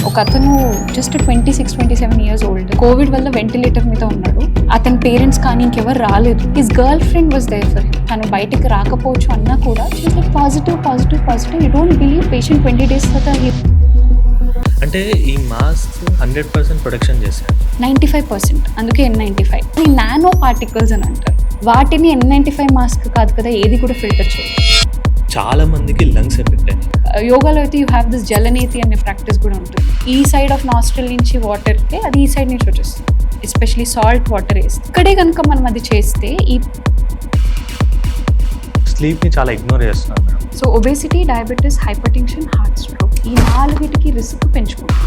ఒక అతను just 26-27 years old, covid వల్ల వెంటిలేటర్ మీద ఉన్నాడు. అతని పేరెంట్స్ కానీ ఇంకెవరు రాలేదు. His girl friend was there for him. తను బయటికి రాకపోవచ్చు అన్నా కూడా positive. You don't believe patient 20 days తర్వాత అంటే ఈ మాస్క్ 100% ప్రొటెక్షన్ చేశారు, 95%. అందుకే N95. ఈ నానో పార్టికల్స్ అని అంటారు. వాటిని N95 మాస్క్ కాదు కదా, ఏది కూడా ఫిల్టర్ చేయదు. చాలా మందికి లంగ్స్ ఎఫెక్ట్ అయినాయి. యోగాలో అయితే యూ హ్యావ్ దిస్ జలనేతి అనే ప్రాక్టీస్ కూడా ఉంటుంది. ఈ సైడ్ ఆఫ్ నాస్ట్రిల్ నుంచి వాటర్కి అది ఈ సైడ్ నుంచి వచ్చేస్తుంది. ఎస్పెషలీ సాల్ట్ వాటర్ వేస్తే ఇక్కడే కనుక మనం అది చేస్తే ఈ స్లీప్ని చాలా ఇగ్నోర్ చేస్తున్నాం madam. So obesity, diabetes, hypertension, heart stroke ఈ 4 రిస్క్ పెంచుకుంటుంది.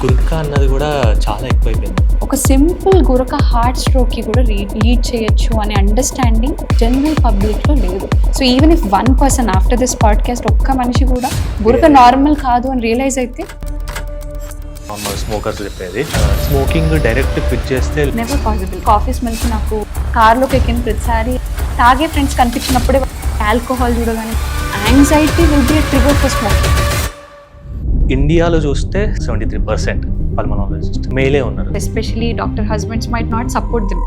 గుర్కా అన్నది కూడా చాలా ఎక్కువైపోయింది. ఒక సింపుల్ గురక హార్ట్ స్ట్రోక్కి కూడా లీడ్ చేయొచ్చు అనే అండర్స్టాండింగ్ జనరల్ పబ్లిక్లో లేదు. So even if 1% after this podcast ఒక్క మనిషి కూడా గురక నార్మల్ కాదు అని రియలైజ్ అయితే, నార్మల్ స్మోకర్స్ చెప్పేది స్మోకింగ్ డైరెక్ట్ క్విట్ చేస్తే నెవర్ పాసిబుల్. కాఫీ స్మెల్కి నాకు కార్లోకి ఎక్కిన ప్రతిసారి తాగే ఫ్రెండ్స్ కనిపించినప్పుడే ఆల్కహాల్ చూడగానే anxiety will be a trigger for smoking. ఇండియాలో చూస్తే 73% పల్మనాలజిస్ట్ మేలే ఉన్నారు. Especially doctor husbands might not support them.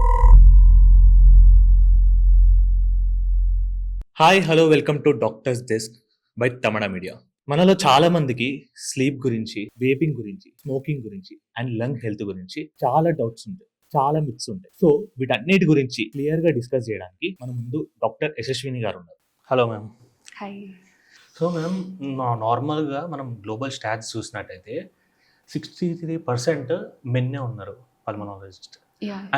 Hi hello, welcome to doctor's desk by Tamana media. మనలో చాలా మందికి స్లీప్ గురించి, వేపింగ్ గురించి, స్మోకింగ్ గురించి అండ్ లంగ్ హెల్త్ గురించి చాలా డౌట్స్ ఉంటాయి, చాలా మిత్స్ ఉంటాయి. సో వీటన్నిటి గురించి క్లియర్ గా డిస్కస్ చేయడానికి మన ముందు డాక్టర్ యశస్విని గారు ఉన్నారు. Hello ma'am. Hi. So ma'am, నార్మల్గా మనం గ్లోబల్ స్టాట్స్ చూసినట్టయితే 63% మెన్నే ఉన్నారు పల్మనాలజిస్ట్.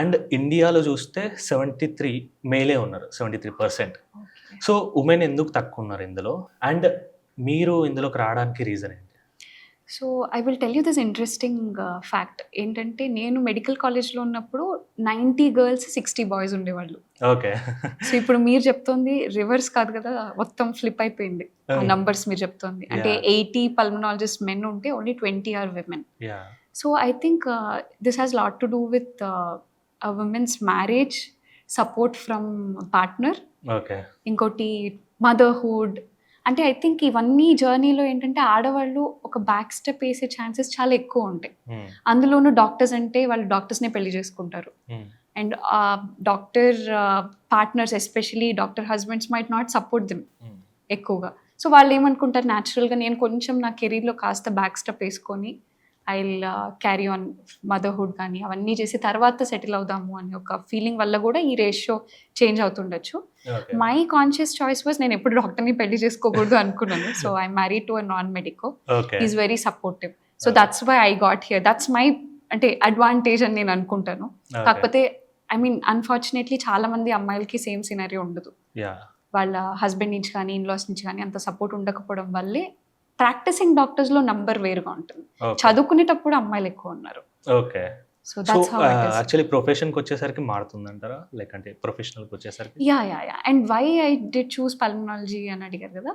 అండ్ ఇండియాలో చూస్తే 73 మేలే ఉన్నారు, 73%. సో ఉమెన్ ఎందుకు తక్కువ ఉన్నారు ఇందులో, అండ్ మీరు ఇందులోకి రావడానికి రీజన్ ఏంటి? So I will tell you this interesting fact. ఏంటంటే నేను మెడికల్ కాలేజ్లో ఉన్నప్పుడు 90 గర్ల్స్ 60 బాయ్స్ ఉండేవాళ్ళు. ఓకే. సో ఇప్పుడు మీరు చెప్తోంది రివర్స్ కాదు కదా, మొత్తం ఫ్లిప్ అయిపోయింది ఆ నంబర్స్ మీరు చెప్తోంది. అంటే 80 పల్మనాలజిస్ట్ మెన్ ఉంటే only 20 are women. So I think this has lot to do with women's marriage, support from partner, ఇంకోటి మదర్హుడ్. అంటే ఐ థింక్ ఇవన్నీ జర్నీలో ఏంటంటే ఆడవాళ్ళు ఒక బ్యాక్ స్టెప్ వేసే ఛాన్సెస్ చాలా ఎక్కువ ఉంటాయి. అందులోనూ డాక్టర్స్ అంటే వాళ్ళు డాక్టర్స్నే పెళ్లి చేసుకుంటారు. And doctor partners, especially doctor husbands might not support them ఎక్కువగా. సో వాళ్ళు ఏమనుకుంటారు, న్యాచురల్గా నేను కొంచెం నా కెరీర్లో కాస్త బ్యాక్ స్టెప్ వేసుకొని I will carry on motherhood కానీ అవన్నీ చేసి తర్వాత సెటిల్ అవుదాము అనే ఒక ఫీలింగ్ వల్ల కూడా ఈ రేషియో చేంజ్ అవుతుండొచ్చు. మై కాన్షియస్ చాయిస్ వాజ్ నేను ఎప్పుడు డాక్టర్ని పెళ్లి చేసుకోకూడదు అనుకున్నాను. So I married to a non medico. Is very supportive. So that's why I got here. That's my అంటే అడ్వాంటేజ్ అని నేను అనుకుంటాను. కాకపోతే ఐ మీన్ అన్ఫార్చునేట్లీ చాలా మంది అమ్మాయిలకి సేమ్ సినారియో ఉండదు. వాళ్ళ హస్బెండ్ నుంచి కానీ ఇన్లాస్ నుంచి కానీ అంత సపోర్ట్ ఉండకపోవడం వల్లే ప్రాక్టీసింగ్ డాక్టర్స్లో నంబర్ వేరుగా ఉంటుంది. చదువుకునేటప్పుడు అమ్మాయిలు ఎక్కువ ఉన్నారు. Okay. So that's how it is. Actually ప్రొఫెషన్కి వచ్చేసరికి మారుతుందంటారా, లైక్ అంటే ప్రొఫెషనల్కి వచ్చేసరికి? Yeah. And why I did choose pulmonology అని అడిగారు కదా.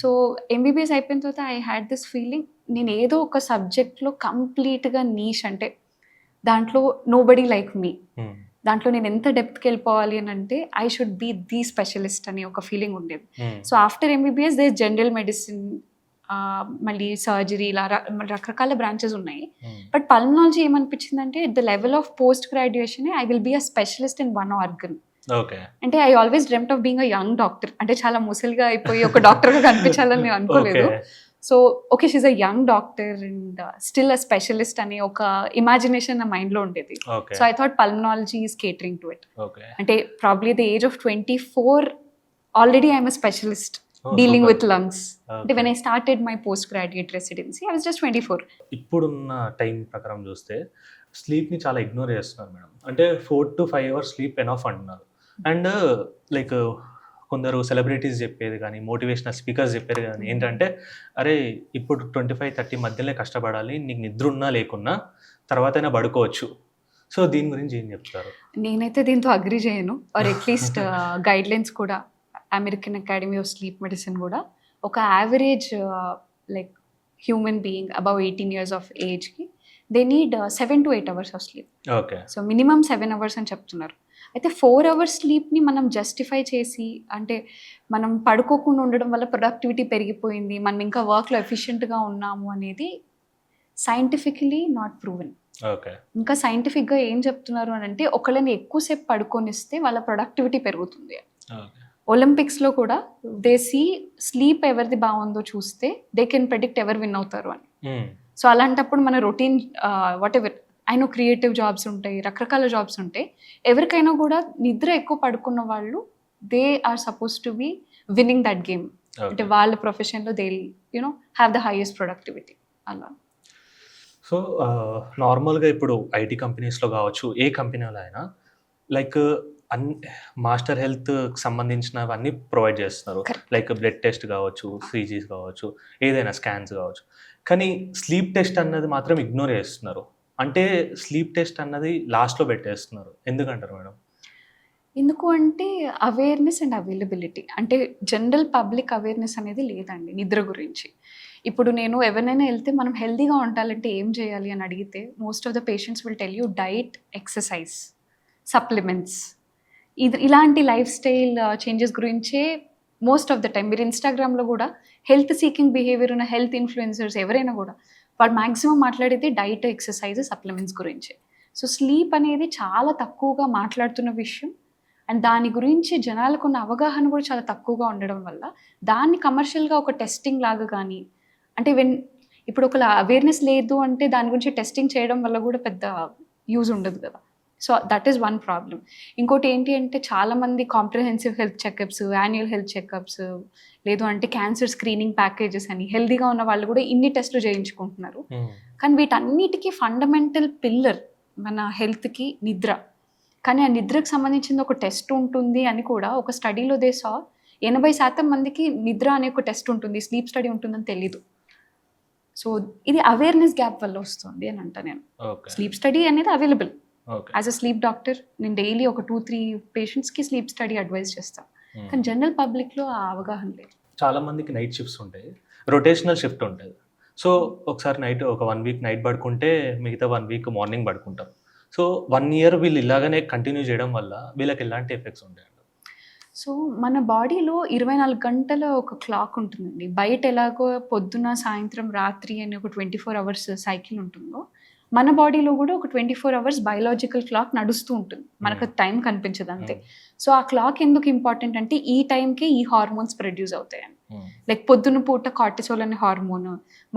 సో ఎంబీబీఎస్ అయిపోయిన తర్వాత ఐ హ్యాడ్ దిస్ ఫీలింగ్, నేను ఏదో ఒక సబ్జెక్ట్లో కంప్లీట్గా నీష్, అంటే దాంట్లో నోబడీ లైక్ మీ, దాంట్లో నేను ఎంత డెప్త్కి వెళ్ళిపోవాలి అని అంటే I should be the specialist అనే ఒక ఫీలింగ్ ఉండేది. So after MBBS they general medicine, మళ్ళీ సర్జరీ, ఇలా రకరకాల బ్రాంచెస్ ఉన్నాయి. బట్ పల్మనాలజీ ఏమనిపించిందంటే at the level of post graduation I will be a specialist in one organ. అంటే I always dreamed of being a young doctor. అంటే చాలా ముసలిగా అయిపోయి ఒక డాక్టర్గా కనిపించాలని నేను అనుకోలేదు. So okay, she a young doctor and still a specialist అనే ఒక ఇమాజినేషన్ నా మైండ్లో ఉండేది. So I thought pulmonology is catering to it. అంటే probably the age of 24 already I'm a specialist dealing with lungs. When I started my postgraduate residency, I was just 24. ఇప్పుడున్న time ప్రకారం చూస్తే స్లీప్ని చాలా ఇగ్నోర్ చేస్తున్నారు madam. అంటే 4 to 5 hours sleep enough అంటున్నారు. And like కొందరు celebrities చెప్పేది కానీ, మోటివేషనల్ స్పీకర్స్ చెప్పారు కానీ ఏంటంటే, అరే ఇప్పుడు 25-30 మధ్యలో కష్టపడాలి, నీకు నిద్ర ఉన్నా లేకున్నా తర్వాతైనా పడుకోవచ్చు. సో దీని గురించి ఏం చెప్తారు? నేనైతే దీంతో అగ్రీ చేయను. ఆర్ అట్లీస్ట్ గైడ్ లైన్స్ కూడా American Academy of Sleep Medicine కూడా ఒక average like human being above 18 years of ఏజ్కి they need 7 to 8 hours of sleep. So minimum 7 hours అని చెప్తున్నారు. అయితే 4 hours స్లీప్ని మనం జస్టిఫై చేసి, అంటే మనం పడుకోకుండా ఉండడం వల్ల ప్రొడక్టివిటీ పెరిగిపోయింది, మనం ఇంకా వర్క్లో ఎఫిషియెంట్గా ఉన్నాము అనేది సైంటిఫికలీ నాట్ ప్రూవెన్. ఓకే. ఇంకా సైంటిఫిక్గా ఏం చెప్తున్నారు అని అంటే ఒకళ్ళని ఎక్కువసేపు పడుకొనిస్తే వాళ్ళ ప్రొడక్టివిటీ పెరుగుతుంది. ఓకే. ఒలింపిక్స్లో కూడా దే సీ స్లీప్ ఎవరిది బాగుందో చూస్తే దే కెన్ ప్రెడిక్ట్ ఎవరు విన్ అవుతారు అని. సో అలాంటప్పుడు మన రొటీన్ వాట్ ఎవర్ అయినా క్రియేటివ్ జాబ్స్ ఉంటాయి, రకరకాల జాబ్స్ ఉంటాయి. ఎవరికైనా కూడా నిద్ర ఎక్కువ పడుకున్న వాళ్ళు they are suppose to be winning that game. అంటే వాళ్ళ ప్రొఫెషన్లో they you know have the highest productivity అలా. సో నార్మల్గా ఇప్పుడు ఐటీ కంపెనీస్లో కావచ్చు, ఏ కంపెనీలో అయినా లైక్ మాస్టర్ హెల్త్కి సంబంధించినవన్నీ ప్రొవైడ్ చేస్తున్నారు. లైక్ బ్లడ్ టెస్ట్ కావచ్చు, సీజీస్ కావచ్చు, ఏదైనా స్కాన్స్ కావచ్చు. కానీ స్లీప్ టెస్ట్ అన్నది మాత్రం ఇగ్నోర్ చేస్తున్నారు. అంటే స్లీప్ టెస్ట్ అన్నది లాస్ట్లో పెట్టేస్తున్నారు. ఎందుకంటారు మేడం? ఎందుకు అంటే అవేర్నెస్ అండ్ అవైలబిలిటీ. అంటే జనరల్ పబ్లిక్ అవేర్నెస్ అనేది లేదండి నిద్ర గురించి. ఇప్పుడు నేను ఎవరినైనా వెళ్తే మనం హెల్తీగా ఉండాలంటే ఏం చేయాలి అని అడిగితే most of the patients will tell you diet, exercise, supplements. ఇలాంటి లైఫ్ స్టైల్ చేంజెస్ గురించే మోస్ట్ ఆఫ్ ద టైం. మీరు ఇన్స్టాగ్రామ్లో కూడా హెల్త్ సీకింగ్ బిహేవియర్ ఉన్న హెల్త్ ఇన్ఫ్లుయెన్సర్స్ ఎవరైనా కూడా వాళ్ళు మ్యాక్సిమం మాట్లాడేది డైట్, ఎక్సర్సైజ్, సప్లిమెంట్స్ గురించే. సో స్లీప్ అనేది చాలా తక్కువగా మాట్లాడుతున్న విషయం. అండ్ దాని గురించి జనాలకు ఉన్న అవగాహన కూడా చాలా తక్కువగా ఉండడం వల్ల దాన్ని కమర్షియల్గా ఒక టెస్టింగ్ లాగా కానీ అంటే ఇప్పుడు ఒక అవేర్నెస్ లేదు అంటే దాని గురించి టెస్టింగ్ చేయడం వల్ల కూడా పెద్ద యూజ్ ఉండదు కదా. So that is one problem. ఇంకోటి ఏంటి అంటే చాలామంది comprehensive health checkups, annual health checkups, లేదు అంటే క్యాన్సర్ స్క్రీనింగ్ ప్యాకేజెస్ అని హెల్తీగా ఉన్న వాళ్ళు కూడా ఇన్ని టెస్టులు చేయించుకుంటున్నారు. కానీ వీటన్నిటికీ ఫండమెంటల్ పిల్లర్ మన హెల్త్కి నిద్ర. కానీ ఆ నిద్రకు సంబంధించిన ఒక టెస్ట్ ఉంటుంది అని కూడా ఒక స్టడీలో దేశా 80% మందికి నిద్ర అనే ఒక టెస్ట్ ఉంటుంది, స్లీప్ స్టడీ ఉంటుందని తెలీదు. సో ఇది అవేర్నెస్ గ్యాప్ వల్ల వస్తుంది అని అంట నేను. స్లీప్ స్టడీ అనేది available. As a sleep doctor నేను డైలీ ఒక 2-3 పేషెంట్స్కి స్లీప్ స్టడీ అడ్వైజ్ చేస్తాను. కానీ జనరల్ పబ్లిక్లో ఆ అవగాహన లేదు. చాలా మందికి నైట్ షిఫ్ట్స్ ఉంటాయి, రొటేషనల్ షిఫ్ట్ ఉంటుంది. సో ఒకసారి నైట్ ఒక 1 వీక్ నైట్ పడుకుంటే మిగతా 1 వీక్ మార్నింగ్ పడుకుంటాం. సో 1 ఇయర్ వీళ్ళు ఇలాగనే కంటిన్యూ చేయడం వల్ల వీళ్ళకి ఎలాంటి ఎఫెక్ట్స్ ఉంటాయండి? సో మన బాడీలో 24 గంటల ఒక క్లాక్ ఉంటుందండి. బయట ఎలాగో పొద్దున, సాయంత్రం, రాత్రి అని ఒక 24 అవర్స్ సైకిల్ ఉంటుందో మన బాడీలో కూడా ఒక 24 అవర్స్ బయలాజికల్ క్లాక్ నడుస్తూ ఉంటుంది. మనకు టైం కనిపించదు అంతే. సో ఆ క్లాక్ ఎందుకు ఇంపార్టెంట్ అంటే ఈ టైంకే ఈ హార్మోన్స్ ప్రొడ్యూస్ అవుతాయని. లైక్ పొద్దున పూట కార్టిసోల్ అనే హార్మోన్,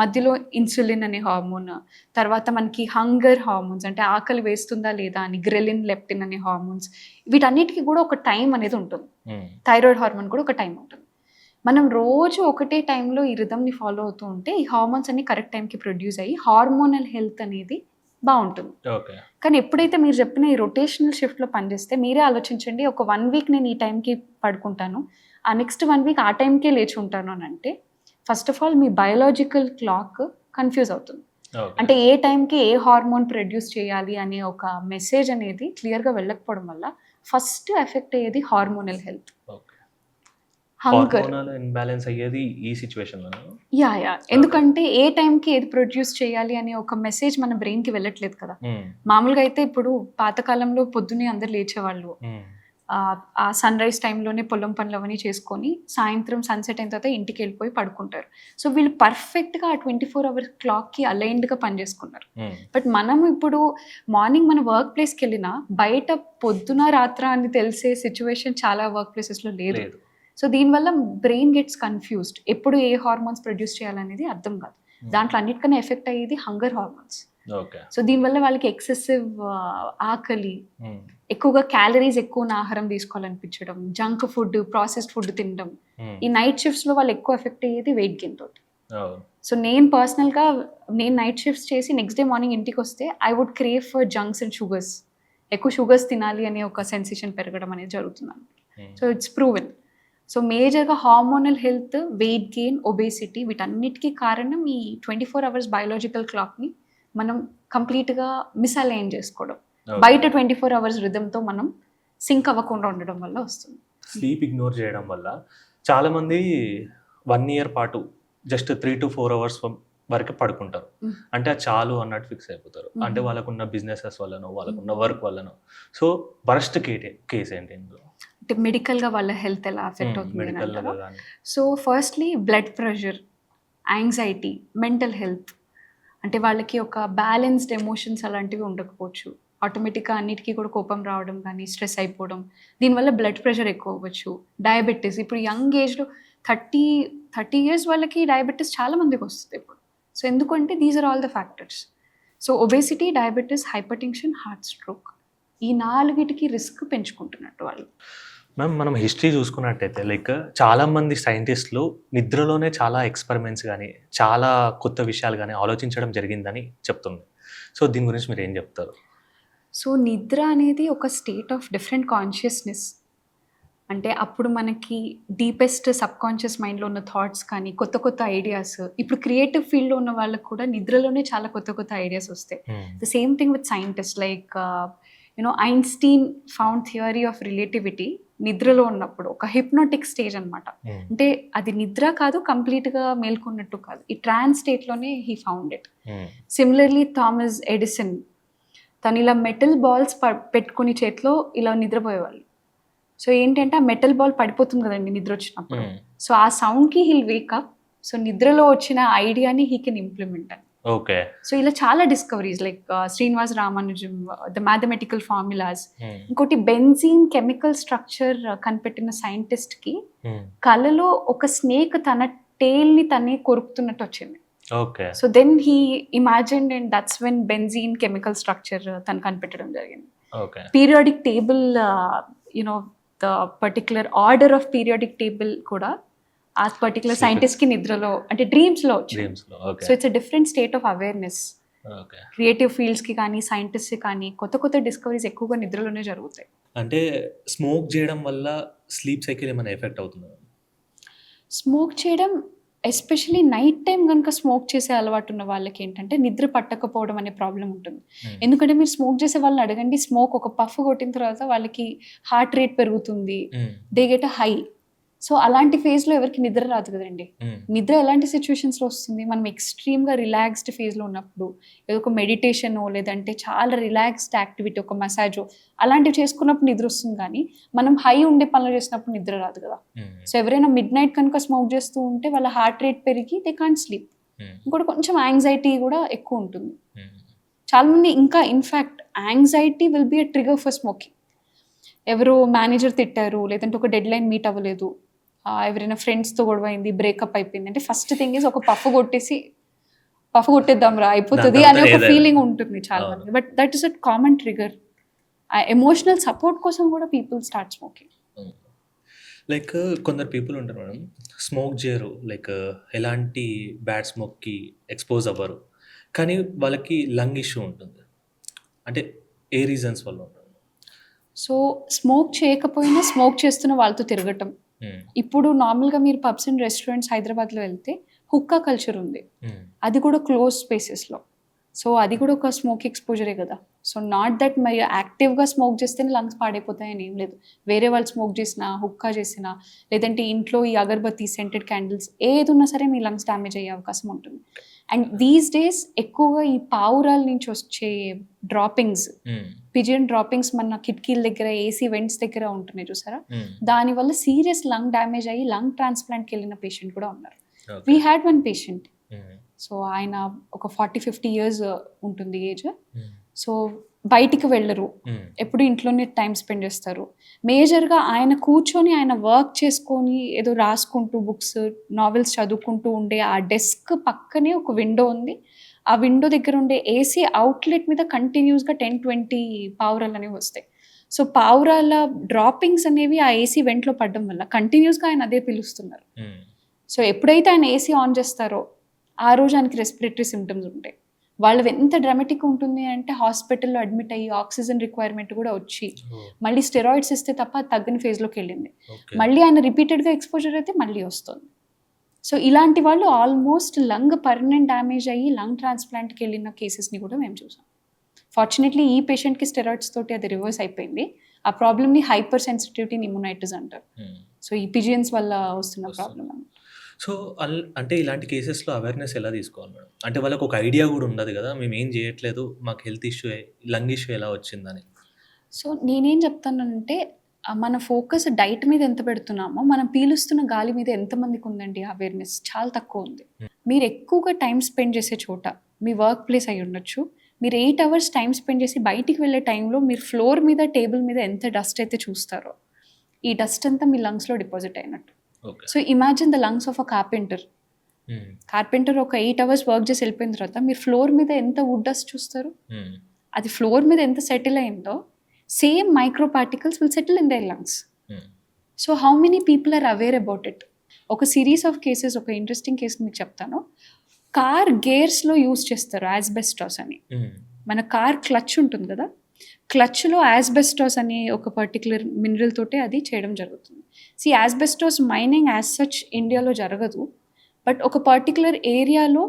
మధ్యలో ఇన్సులిన్ అనే హార్మోన్, తర్వాత మనకి హంగర్ హార్మోన్స్ అంటే ఆకలి వేస్తుందా లేదా అని గ్రెలిన్, లెప్టిన్ అనే హార్మోన్స్. వీటన్నిటికీ కూడా ఒక టైం అనేది ఉంటుంది. థైరాయిడ్ హార్మోన్ కూడా ఒక టైం ఉంటుంది. మనం రోజు ఒకటే టైంలో ఈ రిథమ్ని ఫాలో అవుతూ ఉంటే ఈ హార్మోన్స్ అన్ని కరెక్ట్ టైంకి ప్రొడ్యూస్ అయ్యి హార్మోనల్ హెల్త్ అనేది బాగుంటుంది. కానీ ఎప్పుడైతే మీరు చెప్పిన ఈ రొటేషనల్ షిఫ్ట్లో పనిచేస్తే మీరే ఆలోచించండి, ఒక 1 వీక్ నేను ఈ టైంకి పడుకుంటాను, ఆ నెక్స్ట్ 1 వీక్ ఆ టైంకే లేచి ఉంటాను అని అంటే first of all me biological clock confuse అవుతుంది. అంటే ఏ టైంకి ఏ హార్మోన్ ప్రొడ్యూస్ చేయాలి అనే ఒక మెసేజ్ అనేది క్లియర్గా వెళ్ళకపోవడం వల్ల ఫస్ట్ ఎఫెక్ట్ అయ్యేది హార్మోనల్ హెల్త్. హార్మోనల్ ఇంబ్యాలెన్స్ అయ్యేది ఈ సిచ్యువేషన్లో. యా ఎందుకంటే ఏ టైంకి ఏది ప్రొడ్యూస్ చేయాలి అనే ఒక మెసేజ్ మన బ్రెయిన్కి వెళ్ళట్లేదు కదా. మామూలుగా అయితే ఇప్పుడు పాతకాలంలో పొద్దున్నే అందరు లేచేవాళ్ళు, ఆ సన్ రైజ్ టైంలోనే పొలం పనులు అవన్నీ చేసుకొని సాయంత్రం సన్సెట్ అయిన తర్వాత ఇంటికి వెళ్ళిపోయి పడుకుంటారు. సో వీళ్ళు పర్ఫెక్ట్గా ఆ 24 అవర్స్ క్లాక్కి అలైన్డ్గా పనిచేసుకున్నారు. బట్ మనం ఇప్పుడు మార్నింగ్ మన వర్క్ ప్లేస్కి వెళ్ళినా బయట పొద్దున రాత్ర అని తెలిసే సిచ్యువేషన్ చాలా వర్క్ ప్లేసెస్లో లేదు. సో దీనివల్ల బ్రెయిన్ గెట్స్ కన్ఫ్యూజ్డ్, ఎప్పుడు ఏ హార్మోన్స్ ప్రొడ్యూస్ చేయాలనేది అర్థం కాదు. దాంట్లో అన్నిటికన్నా ఎఫెక్ట్ అయ్యేది హంగర్ హార్మోన్స్. సో దీనివల్ల వాళ్ళకి ఎక్సెసివ్ ఆకలి, ఎక్కువగా క్యాలరీస్ ఎక్కువ ఆహారం తీసుకోవాలనిపించడం, జంక్ ఫుడ్, ప్రాసెస్డ్ ఫుడ్ తినడం. ఈ నైట్ షిఫ్ట్స్లో వాళ్ళు ఎక్కువ ఎఫెక్ట్ అయ్యేది వెయిట్ గెయిన్ తోటి. సో నేను పర్సనల్గా నైట్ షిఫ్ట్స్ చేసి నెక్స్ట్ డే మార్నింగ్ ఇంటికి వస్తే I would crave for junks and sugars. ఎక్కువ షుగర్స్ తినాలి అనే ఒక సెన్సేషన్ పెరగడం అనేది జరుగుతుంది. So it's proven. సో మేజర్గా hormonal health, weight gain, obesity వీటన్నిటికీ కారణం ఈ 24 అవర్స్ బయోలాజికల్ క్లాక్ని మనం కంప్లీట్గా మిస్అలైన్ చేసుకోవడం. బయట 24 అవర్స్ రిథమ్తో మనం సింక్ అవ్వకుండా ఉండడం వల్ల వస్తుంది. స్లీప్ ఇగ్నోర్ చేయడం వల్ల చాలామంది 1 ఇయర్ పాటు జస్ట్ 3 to 4 అవర్స్ వరకు పడుకుంటారు. అంటే అది చాలు అన్నట్టు ఫిక్స్ అయిపోతారు. అంటే వాళ్ళకున్న బిజినెసెస్ వల్లనో వాళ్ళకున్న వర్క్ వల్లనో. సో వరస్ట్ కేస్ ఏంటి ఇందులో? అంటే మెడికల్గా వాళ్ళ హెల్త్ ఎలా ఎఫెక్ట్ అవుతుంది? So firstly blood pressure, anxiety, mental health, అంటే వాళ్ళకి ఒక బ్యాలెన్స్డ్ ఎమోషన్స్ అలాంటివి ఉండకపోవచ్చు. ఆటోమేటిక్‌గా అన్నిటికి కూడా కోపం రావడం కానీ, స్ట్రెస్ అయిపోవడం. దీనివల్ల బ్లడ్ ప్రెషర్ ఎక్కువ అవ్వచ్చు. డయాబెటిస్ ఇప్పుడు యంగ్ ఏజ్‌లో 30 ఇయర్స్ వాళ్ళకి డయాబెటిస్ చాలా మందికొస్తది ఇప్పుడు. సో, ఎందుకంటే these are all the factors. So, obesity, diabetes, hypertension, heart stroke ఈ 4కి రిస్క్ పెంచుకుంటున్నట్టు వాళ్ళు. మ్యామ్ మనం హిస్టరీ చూసుకున్నట్టయితే లైక్ చాలామంది సైంటిస్టులు నిద్రలోనే చాలా ఎక్స్పెరిమెంట్స్ కానీ చాలా కొత్త విషయాలు కానీ ఆలోచించడం జరిగిందని చెప్తుంది. సో దీని గురించి మీరు ఏం చెప్తారు? సో, నిద్ర అనేది ఒక స్టేట్ ఆఫ్ డిఫరెంట్ కాన్షియస్‌నెస్. అంటే అప్పుడు మనకి డీపెస్ట్ సబ్‌కాన్షియస్ మైండ్‌లో ఉన్న థాట్స్ కానీ, కొత్త కొత్త ఐడియాస్ ఇప్పుడు క్రియేటివ్ ఫీల్డ్‌లో ఉన్న వాళ్ళకి కూడా నిద్రలోనే చాలా కొత్త కొత్త ఐడియాస్ వస్తాయి. The same thing with scientist like Einstein found theory of relativity నిద్రలో ఉన్నప్పుడు. ఒక హిప్నోటిక్ స్టేజ్ అనమాట. అంటే అది నిద్ర కాదు, కంప్లీట్‌గా మేల్కొన్నట్టు కాదు. ఈ ట్రాన్స్ స్టేట్‌లోనే he found it. Similarly Thomas Edison తను ఇలా మెటల్ బాల్స్ పెట్టుకొని చేతిలో ఇలా నిద్రపోయేవాళ్ళు. సో ఏంటంటే ఆ మెటల్ బాల్ పడిపోతుంది కదండి నిద్ర వచ్చినప్పుడు. సో ఆ సౌండ్‌కి హీల్ వేక్ అప్. సో నిద్రలో వచ్చిన ఐడియాని హీ కెన్ ఇంప్లిమెంట్ అని. ఓకే. సో ఇలా చాలా discoveries like Srinivas Ramanujam the mathematical formulas. ఇంకోటి బెంజీన్ కెమికల్ స్ట్రక్చర్ కనిపెట్టిన సైంటిస్ట్కి కలలో ఒక స్నేక్ తన టేల్ని తనే కొరుకుతున్నట్టు వచ్చింది. Okay. So then he imagined and that's when benzene chemical structure తను కనిపెట్టడం జరిగింది. Okay. Periodic table the particular order of periodic table కూడా ఆ పర్టికులర్ సైంటిస్ట్కి నిద్రలో అంటే డ్రీమ్స్లో వచ్చింది. So it's a different state of awareness. Creative ఫీల్డ్స్కి కానీ సైంటిస్ట్కి కానీ కొత్త కొత్త డిస్కవరీస్ ఎక్కువగా నిద్రలోనే జరుగుతాయి. అంటే స్మోక్ చేయడం వల్ల స్లీప్ సైకిల్ ఏమైనా ఎఫెక్ట్ అవుతుందా? స్మోక్ చేయడం ఎస్పెషలీ నైట్ టైం కనుక స్మోక్ చేసే అలవాటు ఉన్న వాళ్ళకి ఏంటంటే నిద్ర పట్టకపోవడం అనే ప్రాబ్లం ఉంటుంది. ఎందుకంటే మీరు స్మోక్ చేసే వాళ్ళని అడగండి, స్మోక్ ఒక పఫ్ కొట్టిన తర్వాత వాళ్ళకి హార్ట్ రేట్ పెరుగుతుంది, they get a high. So అలాంటి ఫేజ్లో ఎవరికి నిద్ర రాదు కదండి. నిద్ర ఎలాంటి సిచ్యువేషన్స్లో వస్తుంది? మనం ఎక్స్ట్రీమ్గా రిలాక్స్డ్ ఫేజ్లో ఉన్నప్పుడు ఏదో ఒక మెడిటేషనో లేదంటే చాలా రిలాక్స్డ్ యాక్టివిటీ ఒక మసాజో అలాంటివి చేసుకున్నప్పుడు నిద్ర వస్తుంది. కానీ మనం హై ఉండే పనులు చేసినప్పుడు నిద్ర రాదు కదా. సో ఎవరైనా మిడ్ నైట్ కనుక స్మోక్ చేస్తూ ఉంటే వాళ్ళ హార్ట్ రేట్ పెరిగి దే కాంట్ స్లీప్. ఇంకోటి కొంచెం యాంగ్జైటీ కూడా ఎక్కువ ఉంటుంది. చాలామంది ఇంకా in fact anxiety will be a trigger for smoking. ఎవరో మేనేజర్ తిట్టారు, లేదంటే ఒక డెడ్ లైన్ మీట్ అవ్వలేదు, ఎవరైనా ఫ్రెండ్స్తో గొడవ అయింది, బ్రేకప్ అయిపోయింది అంటే ఫస్ట్ థింగ్ ఈజ్ ఒక పఫ్ కొట్టేద్దాం రా అయిపోతుంది అనే ఒక ఫీలింగ్ ఉంటుంది చాలా మంది. But that is a common trigger. ఆ ఎమోషనల్ సపోర్ట్ కోసం కూడా పీపుల్ స్టార్ట్ స్మోకింగ్. లైక్ కొందరు పీపుల్ ఉంటారు మేడం, స్మోక్ చేయరు, లైక్ ఎలాంటి బ్యాడ్ స్మోక్కి ఎక్స్పోజ్ అవ్వరు, కానీ వాళ్ళకి లంగ్ ఇష్యూ ఉంటుంది. అంటే ఏ రీజన్స్ వల్ల ఉంటుంది? సో స్మోక్ చేయకపోయినా స్మోక్ చేస్తున్న వాళ్ళతో తిరగటం. ఇప్పుడు నార్మల్గా మీరు పబ్స్ అండ్ రెస్టారెంట్స్ హైదరాబాద్లో వెళ్తే హుక్కా కల్చర్ ఉంది, అది కూడా క్లోజ్ స్పేసెస్లో. సో అది కూడా ఒక స్మోక్ ఎక్స్పోజరే కదా. సో నాట్ దట్ మరి యాక్టివ్గా స్మోక్ చేస్తేనే లంగ్స్ పాడైపోతాయని ఏం లేదు. వేరే వాళ్ళు స్మోక్ చేసినా, హుక్కా చేసినా, లేదంటే ఇంట్లో ఈ అగర్బత్తి, సెంటెడ్ క్యాండిల్స్ ఏది ఉన్నా సరే మీ లంగ్స్ డ్యామేజ్ అయ్యే అవకాశం ఉంటుంది. అండ్ దీస్ డేస్ ఎక్కువగా ఈ పావురాల నుంచి వచ్చే డ్రాపింగ్స్, పిజియన్ డ్రాపింగ్స్ మన కిటికీల దగ్గర, ఏసీ వెంట్స్ దగ్గర ఉంటున్నాయి చూసారా, దానివల్ల సీరియస్ లంగ్ డ్యామేజ్ అయ్యి లంగ్ ట్రాన్స్ప్లాంట్కి వెళ్ళిన పేషెంట్ కూడా ఉన్నారు. We had one patient. So ఆయన ఒక 40-50 ఇయర్స్ ఉంటుంది ఏజ్. సో బయటికి వెళ్ళరు, ఎప్పుడు ఇంట్లోనే టైం స్పెండ్ చేస్తారు. మేజర్గా ఆయన కూర్చొని ఆయన వర్క్ చేసుకొని ఏదో రాసుకుంటూ బుక్స్, నావెల్స్ చదువుకుంటూ ఉండే ఆ డెస్క్ పక్కనే ఒక విండో ఉంది. ఆ విండో దగ్గర ఉండే ఏసీ అవుట్లెట్ మీద కంటిన్యూస్గా 10-20 పావురాలు అనేవి వస్తాయి. సో పావురాల డ్రాపింగ్స్ అనేవి ఆ ఏసీ వెంట్లో పడడం వల్ల కంటిన్యూస్గా ఆయన అదే పిలుస్తున్నారు. సో ఎప్పుడైతే ఆయన ఏసీ ఆన్ చేస్తారో ఆ రోజు ఆయనకి రెస్పిరేటరీ సిమ్టమ్స్ ఉంటాయి. వాళ్ళు ఎంత డ్రామాటిక్ ఉంటుంది అంటే హాస్పిటల్లో అడ్మిట్ అయ్యి ఆక్సిజన్ రిక్వైర్మెంట్ కూడా వచ్చి మళ్ళీ స్టెరాయిడ్స్ ఇస్తే తప్ప తగ్గని ఫేజ్లోకి వెళ్ళింది. మళ్ళీ ఆయన రిపీటెడ్గా ఎక్స్పోజర్ అయితే మళ్ళీ వస్తుంది. సో ఇలాంటి వాళ్ళు ఆల్మోస్ట్ లంగ్ పర్మనెంట్ డ్యామేజ్ అయ్యి లంగ్ ట్రాన్స్ప్లాంట్కి వెళ్ళిన కేసెస్ని కూడా మేము చూసాం. ఫార్చునేట్లీ ఈ పేషెంట్కి స్టెరాయిడ్స్ తోటి అది రివర్స్ అయిపోయింది. ఆ ప్రాబ్లమ్ని హైపర్ సెన్సిటివిటీ ఇమ్యునైటిస్ అంటారు. సో ఈ పిజియన్స్ వల్ల వస్తున్న ప్రాబ్లమ్ అన్నమాట. సో అంటే ఇలాంటి కేసెస్లో అవేర్నెస్ ఎలా తీసుకోవాలి మేడం? అంటే వాళ్ళకి ఒక ఐడియా కూడా ఉండదు కదా, మేము ఏం చేయట్లేదు, మాకు హెల్త్ ఇష్యూ, లంగ్ ఇష్యూ ఎలా వచ్చిందని. సో నేనేం చెప్తానంటే మన ఫోకస్ డైట్ మీద ఎంత పెడుతున్నామో మనం పీలుస్తున్న గాలి మీద ఎంతమందికి ఉందండి అవేర్నెస్ చాలా తక్కువ ఉంది. మీరు ఎక్కువగా టైం స్పెండ్ చేసే చోట మీ వర్క్ ప్లేస్ అయి ఉండొచ్చు, మీరు 8 అవర్స్ టైం స్పెండ్ చేసి బయటికి వెళ్ళే టైంలో మీరు ఫ్లోర్ మీద టేబుల్ మీద ఎంత డస్ట్ అయితే చూస్తారో ఈ డస్ట్ అంతా మీ లంగ్స్లో డిపాజిట్ అయినట్టు. So imagine the lungs of a carpenter ఒక 8 అవర్స్ వర్క్ చేసి వెళ్ళిపోయిన తర్వాత మీరు ఫ్లోర్ మీద ఎంత వుడ్ డస్ట్ చూస్తారు, అది ఫ్లోర్ మీద ఎంత సెటిల్ అయిందో same micro particles will settle in their lungs. So how many people are aware about it? ఒక సిరీస్ ఆఫ్ కేసెస్, ఒక ఇంట్రెస్టింగ్ కేసు మీకు చెప్తాను. కార్ గేర్స్లో యూజ్ చేస్తారు యాస్బెస్టాస్ అని. మన కార్ క్లచ్ ఉంటుంది కదా, క్లచ్లో యాస్బెస్టాస్ అనే ఒక పర్టికులర్ మినరల్ తోటే అది చేయడం జరుగుతుంది. యాస్బెస్టాస్ మైనింగ్ యాజ్ సచ్ ఇండియాలో జరగదు, బట్ ఒక పర్టికులర్ ఏరియాలో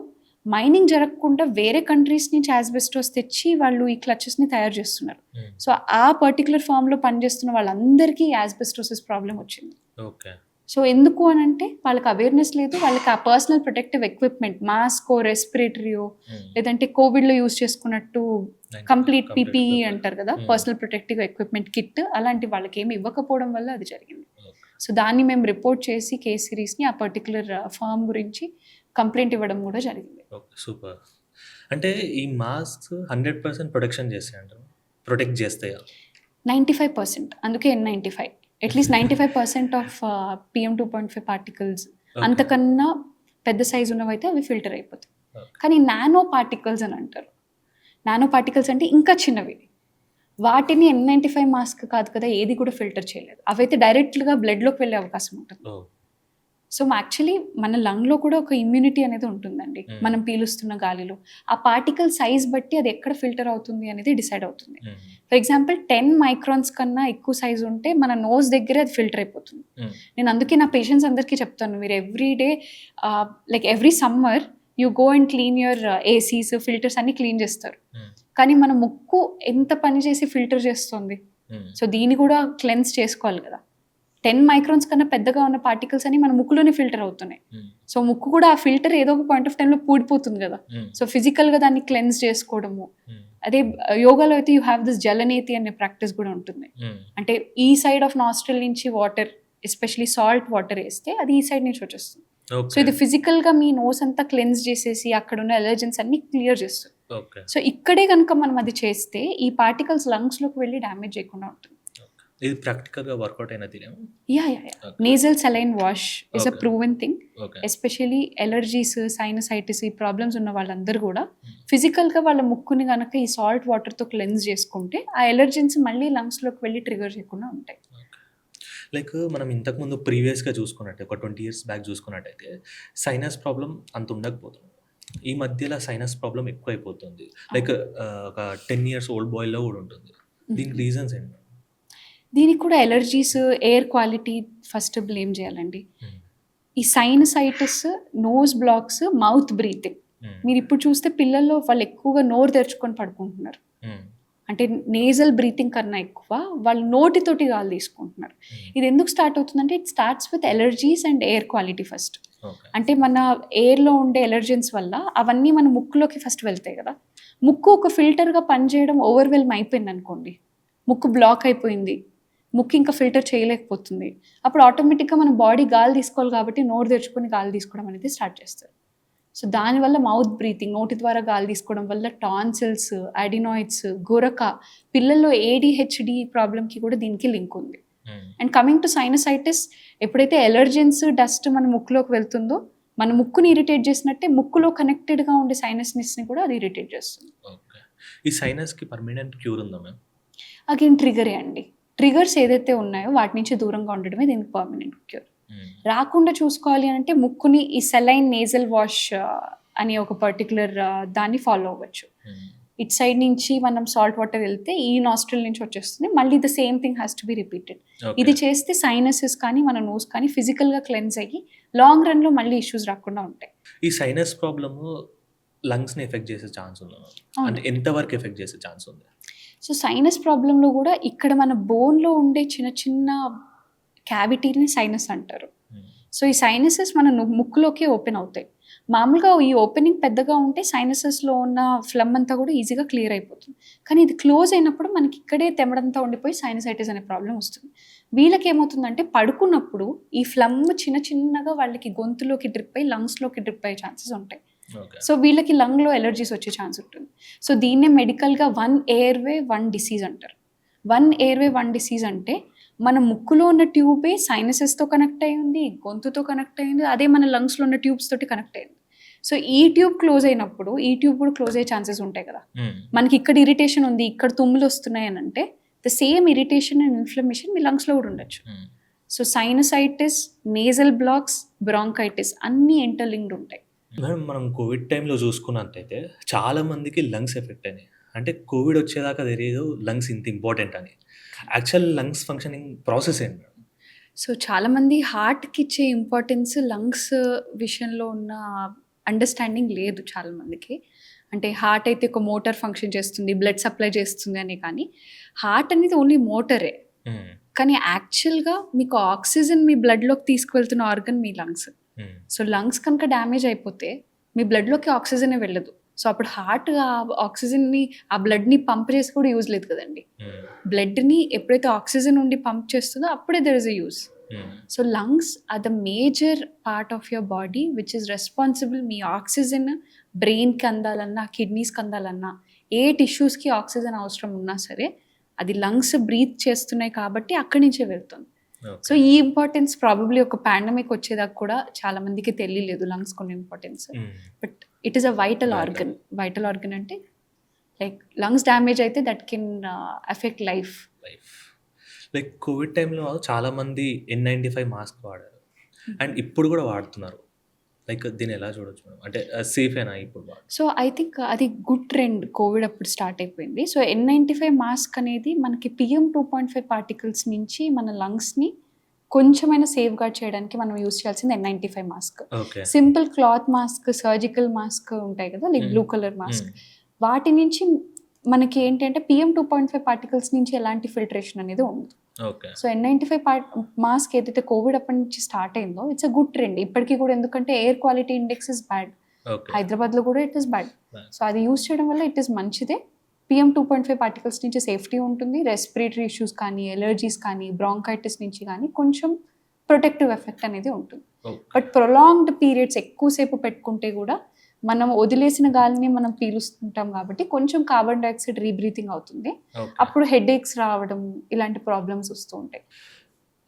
మైనింగ్ జరగకుండా వేరే కంట్రీస్ నుంచి యాస్బెస్టాస్ తెచ్చి వాళ్ళు ఈ క్లచెస్ని తయారు చేస్తున్నారు. సో ఆ పర్టికులర్ ఫామ్లో పనిచేస్తున్న వాళ్ళందరికీ యాస్బెస్టోసిస్ ప్రాబ్లం వచ్చింది. సో ఎందుకు అని అంటే వాళ్ళకి అవేర్నెస్ లేదు, వాళ్ళకి ఆ పర్సనల్ ప్రొటెక్టివ్ ఎక్విప్మెంట్ మాస్కో, రెస్పిరేటరీయో, లేదంటే కోవిడ్లో యూజ్ చేసుకున్నట్టు కంప్లీట్ పీపీఈ అంటారు కదా, పర్సనల్ ప్రొటెక్టివ్ ఎక్విప్మెంట్ కిట్, అలాంటి వాళ్ళకి ఏమి ఇవ్వకపోవడం వల్ల అది జరిగింది. సో దాన్ని మేము రిపోర్ట్ చేసి కేస్ సిరీస్ని ఆ పర్టికులర్ ఫామ్ గురించి కంప్లైంట్ ఇవ్వడం కూడా జరిగింది. సూపర్. అంటే ఈ మాస్క్ 100% ప్రొటెక్షన్ చేస్తాయంటారు, ప్రొటెక్ట్ చేస్తాయా? 95%, అందుకే N95. At least 95% of PM 2.5 particles, అంతకన్నా పెద్ద సైజు ఉన్నవైతే అవి ఫిల్టర్ అయిపోతాయి. కానీ నానో పార్టికల్స్ అని అంటారు. నానో పార్టికల్స్ అంటే ఇంకా చిన్నవి, వాటిని N95 మాస్క్ కాదు కదా ఏది కూడా ఫిల్టర్ చేయలేదు. అవైతే డైరెక్ట్గా బ్లడ్లోకి వెళ్ళే అవకాశం ఉంటుంది. సో యాక్చువల్లీ మన లంగ్లో కూడా ఒక ఇమ్యూనిటీ అనేది ఉంటుందండి. మనం పీలుస్తున్న గాలిలో ఆ పార్టికల్ సైజ్ బట్టి అది ఎక్కడ ఫిల్టర్ అవుతుంది అనేది డిసైడ్ అవుతుంది. ఫర్ ఎగ్జాంపుల్ 10 మైక్రాన్స్ కన్నా ఎక్కువ సైజ్ ఉంటే మన నోస్ దగ్గరే అది ఫిల్టర్ అయిపోతుంది. నేను అందుకే నా పేషెంట్స్ అందరికీ చెప్తాను, మీరు everyday like every summer you go and clean your ACs, filters అన్ని క్లీన్ చేస్తారు. కానీ మన ముక్కు ఎంత పని చేసి ఫిల్టర్ చేస్తుంది, సో దీన్ని కూడా క్లెన్స్ చేసుకోవాలి కదా. 10 మైక్రాన్స్ కన్నా పెద్దగా ఉన్న పార్టికల్స్ అని మన ముక్కులోనే ఫిల్టర్ అవుతున్నాయి. సో ముక్కు కూడా ఆ ఫిల్టర్ ఏదో ఒక పాయింట్ ఆఫ్ టైంలో పూడిపోతుంది కదా. సో ఫిజికల్గా దాన్ని క్లెన్స్ చేసుకోవడము. అదే యోగాలో అయితే యూ హ్యావ్ దిస్ జలనేతి అనే ప్రాక్టీస్ కూడా ఉంటుంది. అంటే ఈ సైడ్ ఆఫ్ నాస్ట్రిల్ నుంచి వాటర్, ఎస్పెషలీ సాల్ట్ వాటర్ వేస్తే అది ఈ సైడ్ నుంచి వచ్చేస్తుంది. సో ఇది ఫిజికల్గా మీ నోస్ అంతా క్లెన్స్ చేసేసి అక్కడ ఉన్న ఎలర్జెన్స్ అన్ని క్లియర్ చేస్తుంది. సో ఇక్కడే కనుక మనం అది చేస్తే ఈ పార్టికల్స్ లంగ్స్లోకి వెళ్ళి డ్యామేజ్ చేయకుండా ఉంటుంది. ఇది ప్రాక్టికల్గా వర్కౌట్ అయినది. Nasal saline wash is a proven thing. Especially allergies, sinusitis ఈ ప్రాబ్లమ్స్ ఉన్న వాళ్ళందరూ కూడా ఫిజికల్గా వాళ్ళ ముక్కుని కనుక ఈ సాల్ట్ వాటర్తో క్లెన్స్ చేసుకుంటే ఆ ఎలర్జెన్స్ మళ్ళీ లంగ్స్లోకి వెళ్ళి ట్రిగర్ చేయకుండా ఉంటాయి. లైక్ మనం ఇంతకుముందు ప్రీవియస్గా చూసుకున్నట్టు ఒక 20 years బ్యాక్ చూసుకున్నట్టయితే సైనస్ ప్రాబ్లం అంత ఉండకపోతుంది. ఈ మధ్యలో సైనస్ ప్రాబ్లం ఎక్కువైపోతుంది. లైక్ ఒక 10 years ఓల్డ్ బాయ్లో కూడా ఉంటుంది. దీనికి రీజన్స్ ఏంటి? దీనికి కూడా allergies, air quality first blame చేయాలండి. ఈ sinusitis, nose blocks, mouth breathing, మీరు ఇప్పుడు చూస్తే పిల్లల్లో వాళ్ళు ఎక్కువగా నోరు తెరుచుకొని పడుకుంటున్నారు. అంటే నేజల్ బ్రీతింగ్ కన్నా ఎక్కువ వాళ్ళు నోటితోటి గాలి తీసుకుంటున్నారు. ఇది ఎందుకు స్టార్ట్ అవుతుందంటే it starts with allergies and air quality first. అంటే మన ఎయిర్లో ఉండే ఎలర్జెన్స్ వల్ల అవన్నీ మన ముక్కులోకి ఫస్ట్ వెళ్తాయి కదా. ముక్కు ఒక ఫిల్టర్గా పనిచేయడం ఓవర్వెల్మ్ అయిపోయింది అనుకోండి, ముక్కు బ్లాక్ అయిపోయింది, ముక్కు ఇంకా ఫిల్టర్ చేయలేకపోతుంది, అప్పుడు ఆటోమేటిక్గా మన బాడీ గాలి తీసుకోవాలి కాబట్టి నోరు తెరుచుకొని గాలి తీసుకోవడం అనేది స్టార్ట్ చేస్తారు. సో దానివల్ల మౌత్ బ్రీతింగ్, నోటి ద్వారా గాలి తీసుకోవడం వల్ల టాన్సిల్స్, అడినాయిడ్స్, గురక, పిల్లల్లో ADHD ప్రాబ్లమ్కి కూడా దీనికి లింక్ ఉంది. అండ్ కమింగ్ టు సైనసైటిస్, ఎప్పుడైతే ఎలర్జెన్స్, డస్ట్ మన ముక్కులోకి వెళ్తుందో మన ముక్కుని ఇరిటేట్ చేసినట్టే ముక్కులో కనెక్టెడ్గా ఉండే సైనస్ని కూడా అది ఇరిటేట్ చేస్తుంది. ఈ సైనస్కి పర్మనెంట్ క్యూర్ ఉందా మ్యామ్? అగైన్ ట్రిగరే అండి. ట్రిగర్స్ ఏదైతే ఉన్నాయో వాటి నుంచి దూరంగా ఉండడమే దీనికి పర్మనెంట్ క్యూర్. రాకుండా చూసుకోవాలి అంటే ముక్కుని ఈ సెలైన్ నేజల్ వాష్ అనే ఒక పర్టికులర్ దాన్ని ఫాలో అవ్వచ్చు. ఇట్ సైడ్ నుంచి మనం సాల్ట్ వాటర్ వెళ్తే ఈ నాస్ట్రిల్ నుంచి వచ్చేస్తుంది, మళ్ళీ the same thing has to be repeated. ఇది చేస్తే సైనసెస్ కానీ మన నోస్ కానీ ఫిజికల్గా క్లెన్స్ అయ్యి లాంగ్ రన్లో మళ్ళీ ఇష్యూస్ రాకుండా ఉంటాయి. ఈ సైనస్ ప్రాబ్లము లంగ్స్ని ఎఫెక్ట్ చేసే ఛాన్స్ ఉందా? అంటే ఎంతవరకు ఎఫెక్ట్ చేసే ఛాన్స్ ఉంది? సో సైనస్ ప్రాబ్లంలో కూడా ఇక్కడ మన బోన్లో ఉండే చిన్న చిన్న క్యావిటీని సైనస్ అంటారు. సో ఈ సైనసెస్ మన ముక్కులోకే ఓపెన్ అవుతాయి. మామూలుగా ఈ ఓపెనింగ్ పెద్దగా ఉంటే సైనసెస్లో ఉన్న ఫ్లమ్ అంతా కూడా ఈజీగా క్లియర్ అయిపోతుంది. కానీ ఇది క్లోజ్ అయినప్పుడు మనకి ఇక్కడే తెమ్మడంతా ఉండిపోయి సైనసైటిస్ అనే ప్రాబ్లం వస్తుంది. వీళ్ళకి ఏమవుతుందంటే పడుకున్నప్పుడు ఈ ఫ్లమ్ చిన్న చిన్నగా వాళ్ళకి గొంతులోకి డ్రిప్ అయ్యి లంగ్స్లోకి డ్రిప్ అయ్యే ఛాన్సెస్ ఉంటాయి. ఓకే. సో వీళ్ళకి లంగ్లో ఎలర్జీస్ వచ్చే ఛాన్స్ ఉంటుంది. సో దీన్నే మెడికల్గా 1 ఎయిర్వే 1 డిసీజ్ అంటారు. 1 ఎయిర్వే 1 డిసీజ్ అంటే మన ముక్కులో ఉన్న ట్యూబే సైనసెస్తో కనెక్ట్ అయి ఉంది, గొంతుతో కనెక్ట్ అయింది, అదే మన లంగ్స్లో ఉన్న ట్యూబ్స్ తోటి కనెక్ట్ అయింది. సో ఈ ట్యూబ్ క్లోజ్ అయినప్పుడు ఈ ట్యూబ్ కూడా క్లోజ్ అయ్యే ఛాన్సెస్ ఉంటాయి కదా. మనకి ఇక్కడ ఇరిటేషన్ ఉంది, ఇక్కడ తుమ్ములు వస్తున్నాయి అని అంటే the same irritation and inflammation మీ లంగ్స్లో కూడా ఉండొచ్చు. So sinusitis, nasal blocks, bronchitis అన్నీ ఇంటర్లింక్డ్ ఉంటాయి. మేడం మనం కోవిడ్ టైంలో చూసుకున్నట్టయితే చాలా మందికి లంగ్స్ ఎఫెక్ట్ అయినాయి. అంటే కోవిడ్ వచ్చేదాకా తెలియదు లంగ్స్ ఇంత ఇంపార్టెంట్ అని. యాక్చువల్ లంగ్స్ ఫంక్షనింగ్ ప్రాసెస్ ఏంటి మేడం? సో చాలామంది హార్ట్కి ఇచ్చే ఇంపార్టెన్స్ లంగ్స్ విషయంలో ఉన్న అండర్స్టాండింగ్ లేదు చాలామందికి. అంటే హార్ట్ అయితే ఒక మోటార్ ఫంక్షన్ చేస్తుంది, బ్లడ్ సప్లై చేస్తుంది అని, కానీ హార్ట్ అనేది ఓన్లీ మోటరే. కానీ యాక్చువల్గా మీకు ఆక్సిజన్ మీ బ్లడ్లోకి తీసుకువెళ్తున్న ఆర్గన్ మీ లంగ్స్. సో లంగ్స్ కనుక డ్యామేజ్ అయిపోతే మీ బ్లడ్లోకి ఆక్సిజనే వెళ్ళదు. సో అప్పుడు హార్ట్ ఆ ఆక్సిజన్ని ఆ బ్లడ్ని పంప్ చేసి కూడా యూజ్ లేదు కదండి. బ్లడ్ని ఎప్పుడైతే ఆక్సిజన్ ఉండి పంప్ చేస్తుందో అప్పుడే there is a use. So lungs are the major part of your body which is responsible. మీ ఆక్సిజన్ బ్రెయిన్కి అందాలన్నా, కిడ్నీస్కి అందాలన్నా, ఏ టిష్యూస్కి ఆక్సిజన్ అవసరం ఉన్నా సరే అది లంగ్స్ బ్రీత్ చేస్తున్నాయి కాబట్టి అక్కడి నుంచే వెళ్తుంది. సో ఈ ఇంపార్టెన్స్ ప్రాబబ్లీ ఒక పాండమిక్ వచ్చేదాకా కూడా చాలా మందికి తెలియలేదు లంగ్స్ కొన్ని importance. But it is a vital organ. Vital organ అంటే లైక్ లంగ్స్ డ్యామేజ్ అయితే that can affect life. Like Covid టైంలో చాలా మంది N95 మాస్క్ వాడారు అండ్ ఇప్పుడు కూడా వాడుతున్నారు. లైక్ దీన్ని ఎలా చూడొచ్చు మేడం? అంటే సేఫేనా ఇప్పుడు? సో ఐ థింక్ అది గుడ్ ట్రెండ్. కోవిడ్ అప్పుడు స్టార్ట్ అయిపోయింది. సో N95 మాస్క్ అనేది మనకి PM2.5 పార్టికల్స్ నుంచి మన లంగ్స్ని కొంచెమైనా సేఫ్ గార్డ్ చేయడానికి మనం యూస్ చేయాల్సింది N95 mask. Simple cloth mask, surgical mask ఉంటాయి కదా, లైక్ బ్లూ కలర్ మాస్క్, వాటి నుంచి మనకి ఏంటంటే PM2.5 పార్టికల్స్ నుంచి ఎలాంటి ఫిల్టరేషన్ అనేది ఉండదు. సో N95 మాస్క్ ఏదైతే కోవిడ్ అప్పటి నుంచి స్టార్ట్ అయిందో ఇట్స్ అ గుడ్ ట్రెండ్ ఇప్పటికీ కూడా. ఎందుకంటే air quality index is bad. హైదరాబాద్లో కూడా ఇట్ ఇస్ బ్యాడ్. సో అది యూస్ చేయడం వల్ల ఇట్ ఇస్ మంచిదే. PM2.5 పార్టికల్స్ నుంచి సేఫ్టీ ఉంటుంది. రెస్పిరేటరీ ఇష్యూస్ కానీ, ఎలర్జీస్ కానీ, బ్రాంకైటిస్ నుంచి కానీ కొంచెం ప్రొటెక్టివ్ ఎఫెక్ట్ అనేది ఉంటుంది. బట్ ప్రొలాంగ్డ్ పీరియడ్స్ ఎక్కువసేపు పెట్టుకుంటే కూడా మనం వదిలేసిన గాలిని మనం పీలుస్తుంటాం కాబట్టి కొంచెం కార్బన్ డైఆక్సైడ్ రీబ్రీతింగ్ అవుతుంది. అప్పుడు హెడేక్స్ రావడం, ఇలాంటి ప్రాబ్లమ్స్ వస్తూ ఉంటాయి.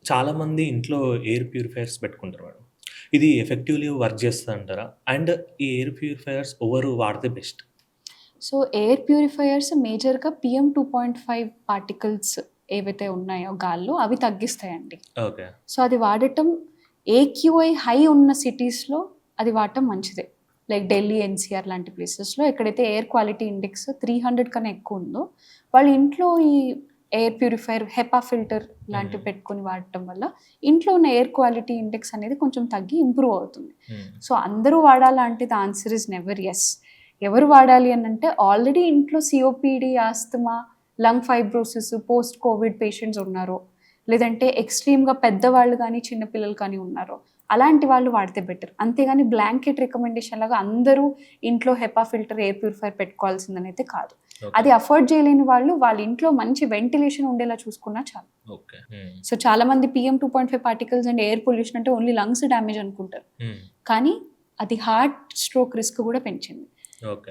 చాలామంది ఇంట్లో ఎయిర్ ప్యూరిఫైయర్స్ పెట్టుకుంటారు మేడం. ఇది ఎఫెక్టివ్లీ వర్క్ చేస్తుంది అంటారా? అండ్ ఈ ఎయిర్ ప్యూరిఫైయర్స్ ఎవరు వాడితే బెస్ట్? సో ఎయిర్ ప్యూరిఫైయర్స్ మేజర్గా PM2.5 పార్టికల్స్ ఏవైతే ఉన్నాయో గాల్లో అవి తగ్గిస్తాయండి. ఓకే. సో అది వాడటం AQI హై ఉన్న సిటీస్లో అది వాడటం మంచిదే. లైక్ ఢిల్లీ, NCR లాంటి ప్లేసెస్లో ఎక్కడైతే ఎయిర్ క్వాలిటీ ఇండెక్స్ 300 కన్నా ఎక్కువ ఉందో వాళ్ళ ఇంట్లో ఈ ఎయిర్ ప్యూరిఫైయర్, హెపా ఫిల్టర్ లాంటివి పెట్టుకొని వాడటం వల్ల ఇంట్లో ఉన్న ఎయిర్ క్వాలిటీ ఇండెక్స్ అనేది కొంచెం తగ్గి ఇంప్రూవ్ అవుతుంది. సో అందరూ వాడాలా అంటే the answer is never yes. ఎవరు వాడాలి అని అంటే ఆల్రెడీ ఇంట్లో COPD, asthma, lung fibrosis, post covid patients ఉన్నారో, లేదంటే ఎక్స్ట్రీమ్గా పెద్దవాళ్ళు కానీ చిన్నపిల్లలు కానీ ఉన్నారో అలాంటి వాళ్ళు వాడితే బెటర్. అంతేగాని బ్లాంకెట్ రికమెండేషన్ లాగా అందరూ ఇంట్లో హెపా ఫిల్టర్, ఎయిర్ ప్యూరిఫైర్ పెట్టుకోవాల్సిందని అయితే కాదు. అది అఫోర్డ్ చేయలేని వాళ్ళు వాళ్ళ ఇంట్లో మంచి వెంటిలేషన్ ఉండేలా చూసుకున్నా చాలు. సో చాలా మంది PM2.5 particles and air pollution అంటే ఓన్లీ లంగ్స్ డ్యామేజ్ అనుకుంటారు, కానీ అది హార్ట్ స్ట్రోక్ రిస్క్ కూడా పెంచింది.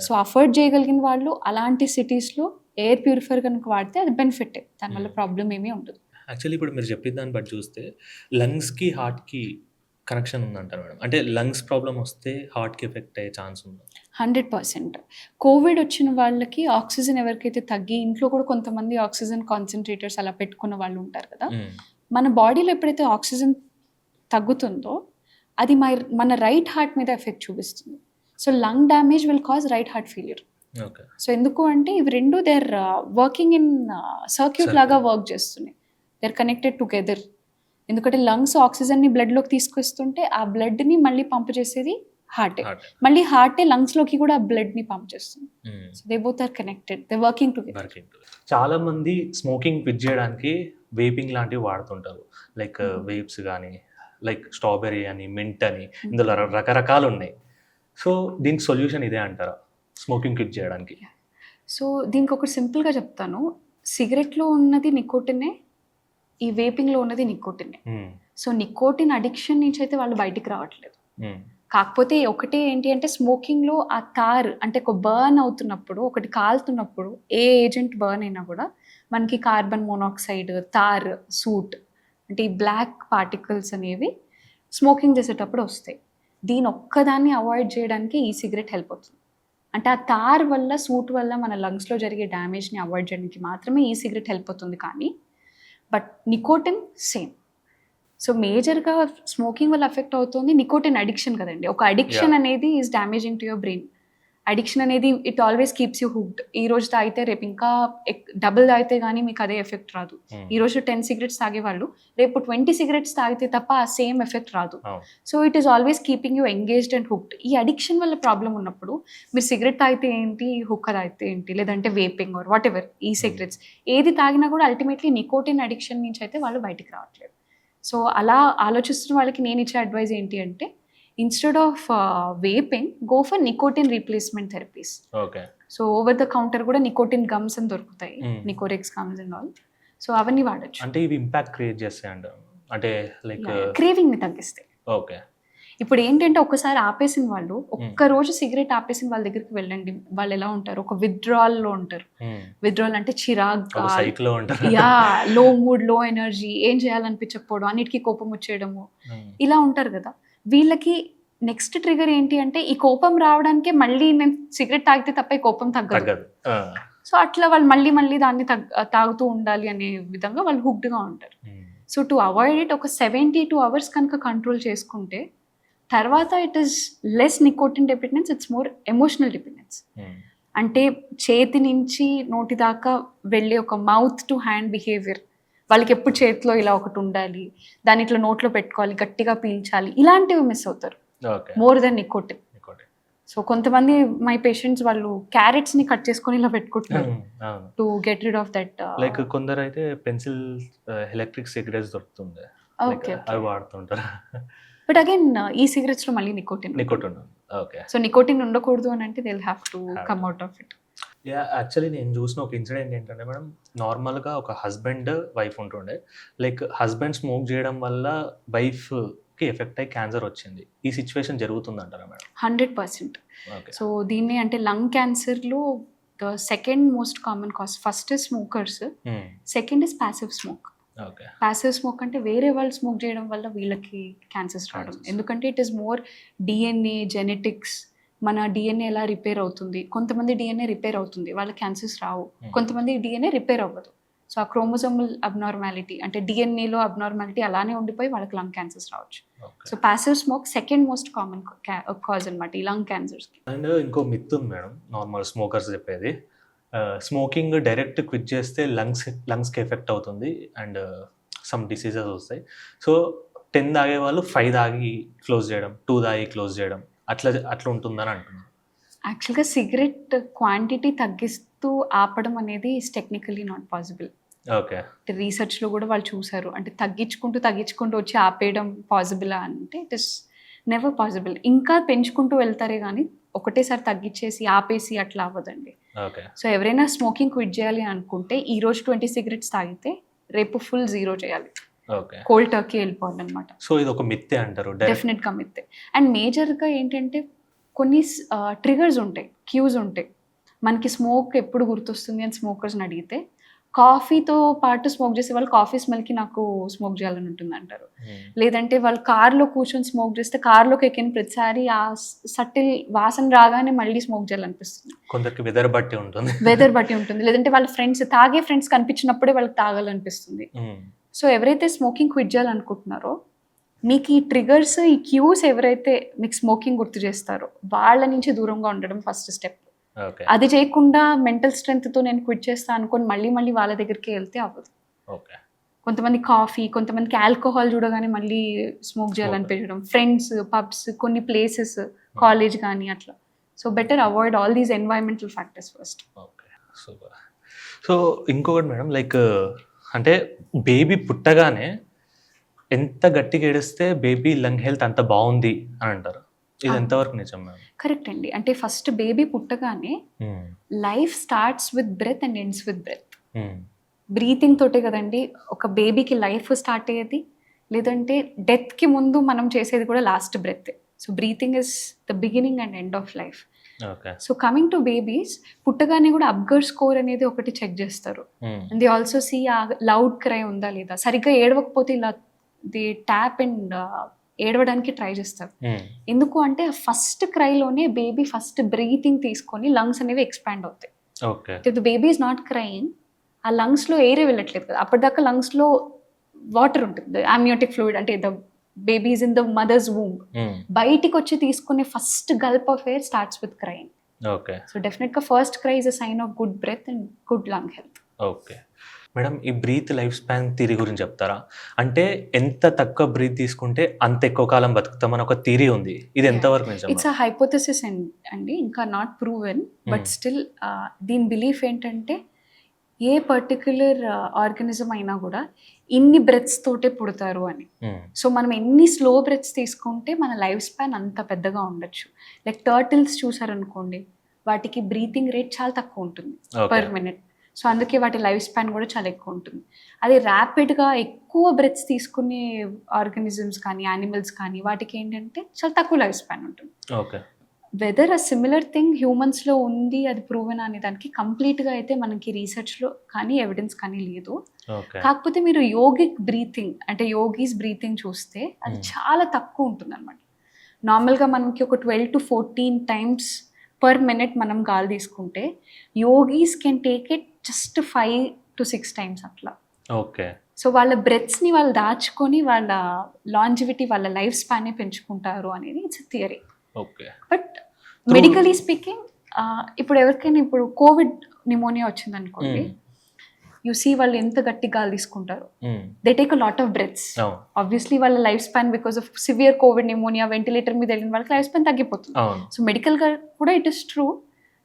సో అఫోర్డ్ చేయగలిగిన వాళ్ళు అలాంటి సిటీస్లో ఎయిర్ ప్యూరిఫైర్ కనుక వాడితే అది బెనిఫిట్. దానివల్ల ప్రాబ్లం ఏమీ ఉండదు. యాక్చువల్లీ ఇప్పుడు మీరు చెప్పిన దాన్ని బట్టి చూస్తే లంగ్స్కి హార్ట్కి కనెక్షన్ ఉందంటారు మేడం. అంటే లంగ్స్ ప్రాబ్లం వస్తే హార్ట్కి ఎఫెక్ట్ అయ్యే ఛాన్స్ ఉంది? 100%. కోవిడ్ వచ్చిన వాళ్ళకి ఆక్సిజన్ ఎవరికైతే తగ్గి ఇంట్లో కూడా కొంతమంది ఆక్సిజన్ కాన్సన్ట్రేటర్స్ అలా పెట్టుకున్న వాళ్ళు ఉంటారు కదా, మన బాడీలో ఎప్పుడైతే ఆక్సిజన్ తగ్గుతుందో అది మన రైట్ హార్ట్ మీద ఎఫెక్ట్ చూపిస్తుంది. So lung damage will cause right heart failure. So ఎందుకు అంటే ఇవి రెండు దేర్ వర్కింగ్ ఇన్ సర్క్యూట్ లాగా వర్క్ చేస్తున్నాయి. They're connected together. ఎందుకంటే లంగ్స్ ఆక్సిజన్ని బ్లడ్లోకి తీసుకొస్తుంటే ఆ బ్లడ్ని మళ్ళీ పంప్ చేసేది హార్టే, మళ్ళీ హార్టే లంగ్స్లోకి కూడా ఆ బ్లడ్ని పంప్ చేస్తుంది. So they both are connected, they working together. చాలా మంది స్మోకింగ్ క్విట్ చేయడానికి వేపింగ్ లాంటివి వాడుతుంటారు. లైక్ వేప్స్ కానీ, లైక్ స్ట్రాబెర్రీ అని, మింట్ అని, ఇందులో రకరకాలు ఉన్నాయి. సో దీనికి సొల్యూషన్ ఇదే అంటారా స్మోకింగ్ క్విట్ చేయడానికి? సో దీనికి ఒకటి సింపుల్గా చెప్తాను. సిగరెట్లో ఉన్నది నికోటినే, ఈ వేపింగ్లో ఉన్నది నికోటినే. సో నికోటిన్ అడిక్షన్ నుంచి అయితే వాళ్ళు బయటికి రావట్లేదు, కాకపోతే ఒకటి ఏంటి అంటే స్మోకింగ్లో ఆ తార్ అంటే ఒక బర్న్ అవుతున్నప్పుడు ఒకటి కాలుతున్నప్పుడు ఏ ఏజెంట్ బర్న్ అయినా కూడా మనకి కార్బన్ మోనాక్సైడ్ తార్ సూట్ అంటే ఈ బ్లాక్ పార్టికల్స్ అనేవి స్మోకింగ్ చేసేటప్పుడు వస్తాయి. దీని ఒక్కదాన్ని అవాయిడ్ చేయడానికి ఈ సిగరెట్ హెల్ప్ అవుతుంది. అంటే ఆ తార్ వల్ల సూట్ వల్ల మన లంగ్స్లో జరిగే డ్యామేజ్ని అవాయిడ్ చేయడానికి మాత్రమే ఈ సిగరెట్ హెల్ప్ అవుతుంది. కానీ బట్ నికోటిన్ సేమ్. సో మేజర్గా స్మోకింగ్ వల్ల ఎఫెక్ట్ అవుతుంది నికోటిన్ అడిక్షన్ కదండి. ఒక అడిక్షన్ అనేది is damaging to your brain. Addiction అనేది it always keeps you hooked. ఈ రోజు తాగితే రేపు ఇంకా డబుల్ తాగితే కానీ మీకు అదే ఎఫెక్ట్ రాదు. ఈ రోజు 10 సిగరెట్స్ తాగేవాళ్ళు రేపు 20 సిగరెట్స్ తాగితే తప్ప ఆ సేమ్ ఎఫెక్ట్ రాదు. So it is always keeping you engaged and hooked. ఈ అడిక్షన్ వల్ల ప్రాబ్లం ఉన్నప్పుడు మీరు సిగరెట్ తాగితే ఏంటి, హుక్క తాగితే ఏంటి, లేదంటే వేపింగ్ ఆర్ వాట్ ఎవర్ ఈ సిగరెట్స్ ఏది తాగినా కూడా అల్టిమేట్లీ నికోటిన్ అడిక్షన్ నుంచి అయితే వాళ్ళు బయటికి రావట్లేదు. సో అలా ఆలోచిస్తున్న వాళ్ళకి నేను ఇచ్చే అడ్వైజ్ ఏంటి అంటే instead of vaping go for nicotine replacement therapies. Okay. So over the counter కూడా నికోటిన్ గమ్స్ అని దొరుకుతాయి, నికోరెక్స్ గమ్స్ అండ్ ఆల్. సో అవన్నీ వాడచ్చు. అంటే ఇవి ఇంపాక్ట్ క్రియేట్ చేస్తాయంట, అంటే లైక్ క్రేవింగ్ ని తగ్గిస్తాయి. ఓకే. ఇప్పుడు ఏంటంటే ఒక్కసారి ఆపేసిన వాళ్ళు ఒక్క రోజు సిగరెట్ ఆపేసిన వాళ్ళ దగ్గరికి వెళ్ళండి, వాళ్ళు ఎలా ఉంటారు, ఒక విత్డ్రాల్ లో ఉంటారు. విత్డ్రాల్ అంటే చిరాగ్గా, యా లో మూడ్, లో ఎనర్జీ, ఏం చేయాలనిపించకపోవడం, అన్నిటికీ కోపం వచ్చేయడము, ఇలా ఉంటారు కదా. వీళ్ళకి నెక్స్ట్ ట్రిగర్ ఏంటి అంటే ఈ కోపం రావడానికే మళ్ళీ నేను సిగరెట్ తాగితే తప్ప ఈ కోపం తగ్గదు. సో అట్లా వాళ్ళు మళ్ళీ దాన్ని తాగుతూ ఉండాలి అనే విధంగా వాళ్ళు హుక్డ్గా ఉంటారు. సో టు అవాయిడ్ ఇట్ ఒక 72 hours కనుక కంట్రోల్ చేసుకుంటే తర్వాత it is less nicotine dependence, it's more emotional dependence. అంటే చేతి నుంచి నోటి దాకా వెళ్ళే ఒక మౌత్ టు హ్యాండ్ బిహేవియర్, వాళ్ళకి ఎప్పుడు చేతిలో ఇలా ఒకటి ఉండాలి, దాన్ని ఇట్లా నోట్లో పెట్టుకోవాలి, గట్టిగా పీల్చాలి, ఇలాంటివి మిస్ అవుతారు మోర్ దెన్ నికోటిన్. సో కొంతమంది మై పేషెంట్స్ వాళ్ళు క్యారెట్స్ ని కట్ చేసుకొని ఇలా పెట్టుకుంటున్నారు to get rid of that. Like కొందరు అయితే పెన్సిల్ ఎలక్ట్రిక్ సిగరెట్స్ దొరుకుతుంది, అవి వాడుతుంటారు. బట్ అగైన్ ఈ సిగరెట్స్ లో మళ్ళీ నికోటిన్. ఓకే. సో నికోటిన్ ఉండకూడదు అని అంటే they will have to come out of it. Actually నేను చూసిన ఒక ఇన్సిడెంట్ ఏంటంటే మేడం, నార్మల్గా ఒక హస్బెండ్ వైఫ్ ఉంటుండే, లైక్ హస్బెండ్ స్మోక్ చేయడం వల్ల వైఫ్కి ఎఫెక్ట్ అయ్యి క్యాన్సర్ వచ్చింది. ఈ సిచ్యువేషన్ జరుగుతుందంటారా మేడం? 100%. సో దీన్ని అంటే లంగ్ క్యాన్సర్లో the second most common cause, first smokers, second is passive smoke. Passive smoke అంటే వేరే వాళ్ళు స్మోక్ చేయడం వల్ల వీళ్ళకి క్యాన్సర్స్ రావడం. ఎందుకంటే it is more DNA, genetics, మన డిఎన్ఏ ఎలా రిపేర్ అవుతుంది. కొంతమంది డిఎన్ఏ రిపేర్ అవుతుంది, వాళ్ళ క్యాన్సర్స్ రావు. కొంతమంది డిఎన్ఏ రిపేర్ అవ్వదు. సో ఆ క్రోమోజోమల్ అబ్నార్మాలిటీ అంటే డిఎన్ఏలో అబ్నార్మాలిటీ అలానే ఉండిపోయి వాళ్ళకి లంగ్ క్యాన్సర్స్ రావచ్చు. So passive smoke second most common cause అనమాట ఈ లంగ్ క్యాన్సర్స్కి. అండ్ ఇంకో మిత్ ఉంది మేడం, నార్మల్ స్మోకర్స్ చెప్పేది, స్మోకింగ్ డైరెక్ట్ క్విట్ చేస్తే లంగ్స్కి ఎఫెక్ట్ అవుతుంది అండ్ సమ్ డిసీజెస్ వస్తాయి. సో 10 తాగే వాళ్ళు 5 తాగి క్లోజ్ చేయడం, 2 తాగి క్లోజ్ చేయడం, అట్లా ఉంటుందని అంటున్నారు. యాక్చువల్గా సిగరెట్ క్వాంటిటీ తగ్గిస్తూ ఆపడం అనేది is technically not possible. Okay. రీసెర్చ్లో కూడా వాళ్ళు చూసారు, అంటే తగ్గించుకుంటూ వచ్చి ఆపేయడం పాసిబుల్ అంటే ఇట్ ఇస్ నెవర్ పాసిబుల్. ఇంకా పెంచుకుంటూ వెళ్తారే కానీ ఒకటేసారి తగ్గించేసి ఆపేసి అట్లా అవ్వదండి. సో ఎవరైనా స్మోకింగ్ క్విట్ చేయాలి అనుకుంటే ఈ రోజు 20 సిగరెట్స్ తాగితే రేపు ఫుల్ 0 చేయాలి, కోల్డ్ టర్కీ వెళ్ళిపోవాలన్నమాట. సో ఇది ఒక మిత్తే అంటారు? డెఫినెట్గా మిత్తే. అండ్ మేజర్గా ఏంటంటే కొన్ని ట్రిగర్స్ ఉంటాయి, క్యూస్ ఉంటాయి. మనకి స్మోక్ ఎప్పుడు గుర్తొస్తుంది అని స్మోకర్స్ని అడిగితే కాఫీతో పాటు స్మోక్ చేసే వాళ్ళు కాఫీ స్మెల్కి నాకు స్మోక్ చేయాలని ఉంటుంది అంటారు. లేదంటే వాళ్ళు కార్లో కూర్చొని స్మోక్ చేస్తే కార్లోకి ఎక్కిన ప్రతిసారి ఆ సటిల్ వాసన రాగానే మళ్ళీ స్మోక్ చేయాలనిపిస్తుంది. కొందరికి వెదర్ బట్టి ఉంటుంది. లేదంటే వాళ్ళ తాగే ఫ్రెండ్స్ కనిపించినప్పుడే వాళ్ళకి తాగాలనిపిస్తుంది. సో ఎవరైతే స్మోకింగ్ క్విట్ చేయాలనుకుంటున్నారో మీకు ఈ ట్రిగర్స్, ఈ క్యూస్ ఎవరైతే మీకు స్మోకింగ్ గుర్తు చేస్తారో వాళ్ళ నుంచి దూరంగా ఉండడం ఫస్ట్ స్టెప్. అది చేయకుండా మెంటల్ స్ట్రెంగ్త్తో నేను క్విట్ చేస్తా అనుకొని మళ్ళీ వాళ్ళ దగ్గరికి వెళ్తే అవ్వదు. కొంతమంది కాఫీ, కొంతమందికి ఆల్కహాల్ చూడగానే మళ్ళీ స్మోక్ చేయాలనిపించడం, ఫ్రెండ్స్, పబ్స్, కొన్ని ప్లేసెస్, కాలేజ్ కానీ అట్లా. So better avoid all these environmental factors first. Super. So ఇంకొకటి మేడం, లైక్ అంటే బేబీ పుట్టగానే ఎంత గట్టిగా ఏడిస్తే బేబీ లంగ్ హెల్త్ అంత బాగుంది అని అంటారు, ఇది ఎంతవరకు నిజం మేడం? కరెక్ట్ అండి. అంటే ఫస్ట్ బేబీ పుట్టగానే life starts with breath and ends with breath. Breathing తోటే కదండి ఒక బేబీకి లైఫ్ స్టార్ట్ అయ్యేది. లేదంటే డెత్కి ముందు మనం చేసేది కూడా last breath. So breathing is the beginning and end of life. Okay. So coming to babies, పుట్టగానే కూడా అప్గర్ స్కోర్ అనేది ఒకటి చెక్ చేస్తారు. And they also see a loud cry ఉందా లేదా, సరిగ్గా ఏడవకపోతే ఇలా దే ట్యాప్ అండ్ ఏడవడానికి ట్రై చేస్తారు. ఎందుకు అంటే ఫస్ట్ క్రైలోనే బేబీ ఫస్ట్ బ్రీతింగ్ తీసుకొని లంగ్స్ అనేవి ఎక్స్పాండ్ అవుతాయి. Okay. The baby is not crying, ఆ లంగ్స్లో ఎయిరే వెళ్ళట్లేదు కదా, అప్పటిదాకా లంగ్స్లో వాటర్ ఉంటుంది, ఆమ్నియోటిక్ ఫ్లూయిడ్, అంటే the baby is in the mother's womb. బయటికి వచ్చి తీసుకునే first gulp of air starts with crying. Okay. So డెఫినెట్గా first cry is a sign of good breath and good lung health. Okay madam, ఈ breath life span theory గురించి చెప్తారా? అంటే ఎంత తక్కువ బ్రీత్ తీసుకుంటే అంత ఎక్కువ కాలం బతుకుతామని ఒక థియరీ ఉంది, ఇది ఎంతవరకు నిజం? ఇట్స్ అ హైపోథెసిస్ అండి, ఇంకా నాట్ ప్రూవెన్, బట్ స్టిల్ దీని బిలీఫ్ ఏంటంటే ఏ పర్టిక్యులర్ ఆర్గానిజం అయినా కూడా ఇన్ని బ్రెత్స్ తోటే పుడతారు అని. సో మనం ఎన్ని స్లో బ్రెత్స్ తీసుకుంటే మన లైఫ్ స్పాన్ అంత పెద్దగా ఉండొచ్చు. లైక్ టర్టిల్స్ చూసారనుకోండి, వాటికి బ్రీతింగ్ రేట్ చాలా తక్కువ ఉంటుంది పర్ మినిట్. సో అందుకే వాటి లైఫ్ స్పాన్ కూడా చాలా ఎక్కువ ఉంటుంది. అది ర్యాపిడ్గా ఎక్కువ బ్రెత్స్ తీసుకునే ఆర్గానిజమ్స్ కానీ యానిమల్స్ కానీ వాటికి ఏంటంటే చాలా తక్కువ లైఫ్ స్పాన్ ఉంటుంది. Okay. Whether a similar thing హ్యూమన్స్లో ఉంది, అది ప్రూవెన్ అనే దానికి కంప్లీట్గా అయితే మనకి రీసెర్చ్లో కానీ ఎవిడెన్స్ కానీ లేదు. కాకపోతే మీరు యోగిక్ బ్రీతింగ్ అంటే యోగీస్ బ్రీతింగ్ చూస్తే అది చాలా తక్కువ ఉంటుంది అనమాట. నార్మల్గా మనకి ఒక 12 to 14 times పర్ మినిట్ మనం గాలి తీసుకుంటే, yogis can take it just 5 to 6 times అట్లా. ఓకే. సో వాళ్ళ బ్రెత్స్ని వాళ్ళు దాచుకొని వాళ్ళ లాంజివిటీ, వాళ్ళ లైఫ్ స్పాన్ని పెంచుకుంటారు అనేది it's theory. Okay. But medically speaking, ఇప్పుడు ఎవరికైనా ఇప్పుడు కోవిడ్ నిమోనియా వచ్చింది అనుకోండి, యు సీ వాళ్ళు ఎంత గట్టి గాలి తీసుకుంటారు, they take a lot of breaths. Obviously వాళ్ళ life span because of severe Covid pneumonia ventilator మీద వెళ్ళిన వాళ్ళకి లైఫ్ స్పాన్ తగ్గిపోతుంది. సో మెడికల్గా కూడా ఇట్ ఇస్ ట్రూ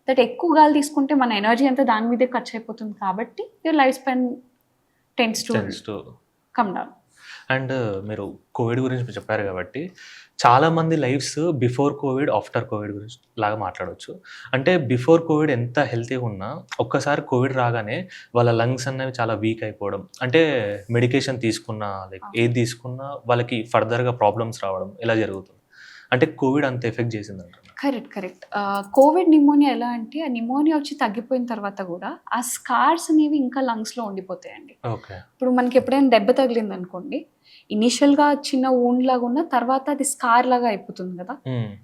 దట్ ఎక్కువ గాలి తీసుకుంటే మన ఎనర్జీ అంతా దాని మీదే ఖర్చు అయిపోతుంది, కాబట్టి your life span tends to come down. And మీరు కోవిడ్ గురించి చెప్పారు కాబట్టి చాలామంది lifes before covid after covid గురించి లాగా మాట్లాడవచ్చు. అంటే బిఫోర్ కోవిడ్ ఎంత హెల్తీగా ఉన్నా ఒక్కసారి కోవిడ్ రాగానే వాళ్ళ లంగ్స్ అనేవి చాలా వీక్ అయిపోవడం, అంటే మెడికేషన్ తీసుకున్నా లైక్ ఏది తీసుకున్నా వాళ్ళకి ఫర్దర్గా ప్రాబ్లమ్స్ రావడం ఇలా జరుగుతుంది. అంటే కోవిడ్ అంత ఎఫెక్ట్ చేసిందంట. కరెక్ట్. కోవిడ్ నిమోనియా ఎలా అంటే, ఆ నిమోనియా వచ్చి తగ్గిపోయిన తర్వాత కూడా ఆ స్కార్స్ అనేవి ఇంకా లంగ్స్లో ఉండిపోతాయండి. ఇప్పుడు మనకి ఎప్పుడైనా దెబ్బ తగిలింది అనుకోండి, ఇనిషియల్గా చిన్న వూండ్ లాగా ఉన్న తర్వాత అది స్కార్ లాగా అయిపోతుంది కదా.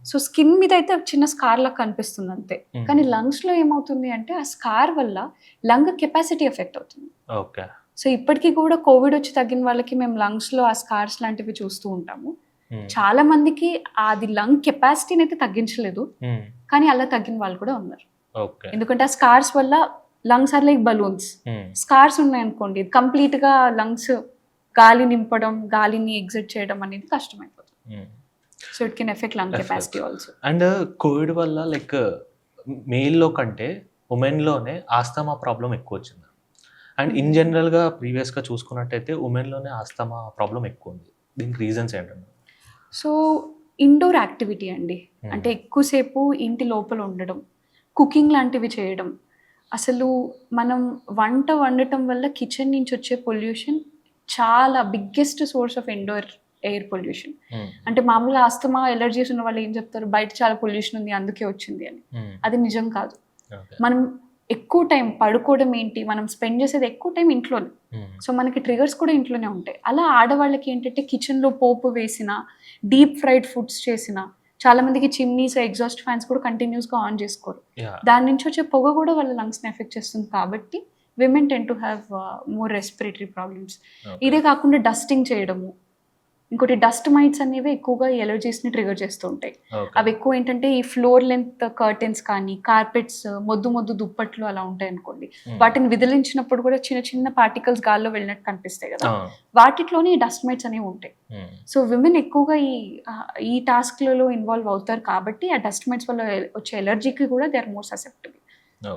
సో స్కిన్ మీద అయితే చిన్న స్కార్ లాగా కనిపిస్తుంది అంతే, కానీ లంగ్స్లో ఏమవుతుంది అంటే ఆ స్కార్ వల్ల లంగ్ కెపాసిటీ ఎఫెక్ట్ అవుతుంది. ఓకే. సో ఇప్పటికీ కూడా కోవిడ్ వచ్చి తగ్గిన వాళ్ళకి మేము లంగ్స్లో ఆ స్కార్స్ లాంటివి చూస్తూ ఉంటాము. చాలా మందికి అది లంగ్ కెపాసిటీని అయితే తగ్గించలేదు, కానీ అలా తగ్గిన వాళ్ళు కూడా ఉన్నారు. ఎందుకంటే ఆ స్కార్స్ వల్ల lungs are like balloons. Scars ఉన్నాయనుకోండి, కంప్లీట్ గా లంగ్స్ గాలి నింపడం, గాలిని ఎగ్జిట్ చేయడం అనేది కష్టమైపోతుంది. So it can effect lung capacity also. And covid వల్ల లైక్ మేల్లో కంటే ఉమెన్లోనే ఆస్తమా ప్రాబ్లం ఎక్కువ వచ్చింది. అండ్ ఇన్ జనరల్గా ప్రీవియస్గా చూసుకున్నట్టయితే ఉమెన్లోనే ఆస్తమా ప్రాబ్లం ఎక్కువ ఉంది. దీనికి రీజన్స్ ఏంటంటే, సో ఇండోర్ యాక్టివిటీ అండి, అంటే ఎక్కువసేపు ఇంటి లోపల ఉండడం, కుకింగ్ లాంటివి చేయడం. అసలు మనం వంట వండటం వల్ల కిచెన్ నుంచి వచ్చే పొల్యూషన్ చాలా biggest source of indoor air pollution. అంటే మామూలుగా ఆస్తమా ఎలర్జీస్ ఉన్న వాళ్ళు ఏం చెప్తారు, బయట చాలా పొల్యూషన్ ఉంది అందుకే వచ్చింది అని. అది నిజం కాదు. మనం ఎక్కువ టైం పడుకోవడం ఏంటి, మనం స్పెండ్ చేసేది ఎక్కువ టైం ఇంట్లోనే. సో మనకి ట్రిగర్స్ కూడా ఇంట్లోనే ఉంటాయి. అలా ఆడవాళ్ళకి ఏంటంటే కిచెన్లో పోపు వేసిన, డీప్ ఫ్రైడ్ ఫుడ్స్ చేసిన, చాలా మందికి చిమ్నీస్, ఎగ్జాస్ట్ ఫ్యాన్స్ కూడా కంటిన్యూస్గా ఆన్ చేసుకోరు. దాని నుంచి వచ్చే పొగ కూడా వాళ్ళ లంగ్స్ని ఎఫెక్ట్ చేస్తుంది. కాబట్టి women ten to have more respiratory problems. ఇదే కాకుండా డస్టింగ్ చేయడము, ఇంకోటి డస్ట్ మైట్స్ అనేవి ఎక్కువగా ఈ ఎలర్జీస్ని ట్రిగర్ చేస్తూ ఉంటాయి. అవి ఎక్కువ ఏంటంటే ఈ ఫ్లోర్ లెంత్ కర్టెన్స్ కానీ, కార్పెట్స్, మొద్దు దుప్పట్లు అలా ఉంటాయి అనుకోండి, వాటిని విదిలించినప్పుడు కూడా చిన్న చిన్న పార్టికల్స్ గాల్లో వెళ్ళినట్టు కనిపిస్తాయి కదా, వాటిలోనే ఈ డస్ట్ మైట్స్ అనేవి ఉంటాయి. సో విమెన్ ఎక్కువగా ఈ టాస్క్లలో ఇన్వాల్వ్ అవుతారు కాబట్టి ఆ డస్ట్ మైట్స్ వల్ల వచ్చే ఎలర్జీకి కూడా దే ఆర్ మోర్ ససెప్టబుల్.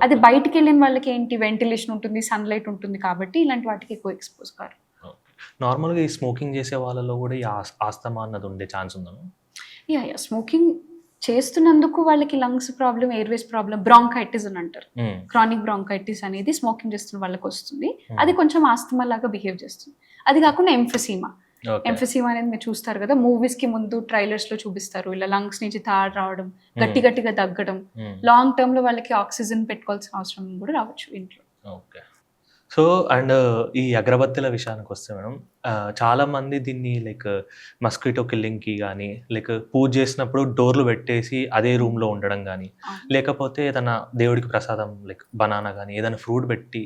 అది బయటికి వెళ్ళిన వాళ్ళకి ఏంటి, వెంటిలేషన్ ఉంటుంది, సన్లైట్ ఉంటుంది, కాబట్టి ఇలాంటి వాటికి ఎక్కువ ఎక్స్పోజ్ కారు. నార్మల్గా ఈ స్మోకింగ్ చేసే వాళ్ళలో కూడా ఈ ఆస్తమా అన్నది ఉండే ఛాన్స్ ఉందా? యా, స్మోకింగ్ చేస్తున్నందుకు వాళ్ళకి lungs problem, Airways problem, bronchitis అని అంటారు. క్రానిక్ బ్రాంకైటిస్ అనేది స్మోకింగ్ చేస్తున్న వాళ్ళకి వస్తుంది. అది కొంచెం ఆస్తమా లాగా బిహేవ్ చేస్తుంది. అది కాకుండా ఎంఫిసీమా, ఓకే. ఎంఫసిమా అనేది మీరు చూస్తారు కదా, మూవీస్ కి ముందు ట్రైలర్స్ లో చూపిస్తారు, ఇలా లంగ్స్ నుంచి థాడ్ రావడం, గట్టి గట్టిగా దగ్గడం, లాంగ్ టర్మ్ లో వాళ్ళకి ఆక్సిజన్ పెట్టుకోవాల్సిన అవసరం కూడా రావచ్చు ఇంట్లో. ఓకే. సో అండ్ ఈ అగరబత్తిల విషయానికి వస్తే మేడం, చాలా మంది దీన్ని లైక్ మస్కిటో కిల్లింగ్‌కి గానీ, లైక్ పూజ చేసినప్పుడు డోర్‌లు పెట్టేసి అదే రూమ్‌లో ఉండడం గానీ, లేకపోతే ఏదన్నా దేవుడికి ప్రసాదం లైక్ బనానా గానీ, ఏదైనా ఫ్రూట్ పెట్టి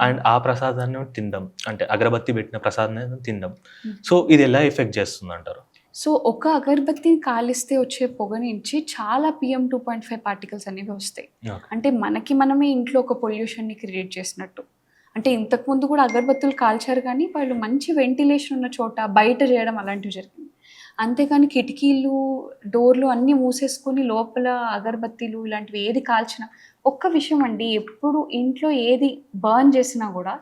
అండ్ ఆ ప్రసాదాన్ని తినడం. అంటే అగరబత్తి పెట్టిన ప్రసాదాన్ని తినడం. సో ఇది ఎలా ఎఫెక్ట్ చేస్తుందంటారు? సో ఒక అగరబత్తిని కాలిస్తే వచ్చే పొగ నుంచి చాలా PM 2.5 పార్టికల్స్ అనేవి వస్తాయి. ఓకే. అంటే మనకి మనమే ఇంట్లో ఒక పొల్యూషన్‌ని క్రియేట్ చేసినట్టు. అంటే ఇంతకుముందు కూడా అగరబత్తులు కాల్చారు కానీ వాళ్ళు మంచి వెంటిలేషన్ ఉన్న చోట బయట చేయడం అలాంటివి జరిగింది. అంతేగాని కిటికీలు, డోర్లు అన్నీ మూసేసుకొని లోపల అగరబత్తీలు ఇలాంటివి ఏది కాల్చినా, ఒక్క విషయం అండి, ఎప్పుడు ఇంట్లో ఏది బర్న్ చేసినా కూడా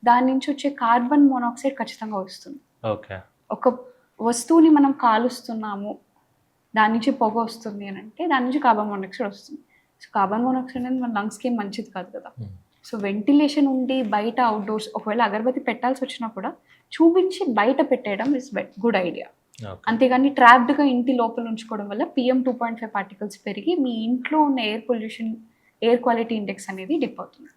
దాని నుంచి వచ్చే కార్బన్ మోనాక్సైడ్ ఖచ్చితంగా వస్తుంది. ఓకే. ఒక వస్తువుని మనం కాలుస్తున్నాము, దాని నుంచి పొగ వస్తుంది అని అంటే దాని నుంచి కార్బన్ మోనాక్సైడ్ వస్తుంది. సో కార్బన్ మోనాక్సైడ్ అనేది మన లంగ్స్‌కి ఏం మంచిది కాదు కదా. సో వెంటిలేషన్ ఉండి బయట అవుట్‌డోర్స్ ఒకవేళ అగరబత్తి పెట్టాల్సి వచ్చినా కూడా చూపించి బయట పెట్టేయడం ఇస్ గుడ్ ఐడియా. ఓకే. అంతేగాని ట్రాప్డ్‌గా ఇంటి లోపల ఉంచుకోవడం వల్ల PM 2.5 పార్టికల్స్ పెరిగి మీ ఇంట్లో ఉన్న ఎయిర్ క్వాలిటీ ఇండెక్స్ అనేది డిప్ అవుతుంది.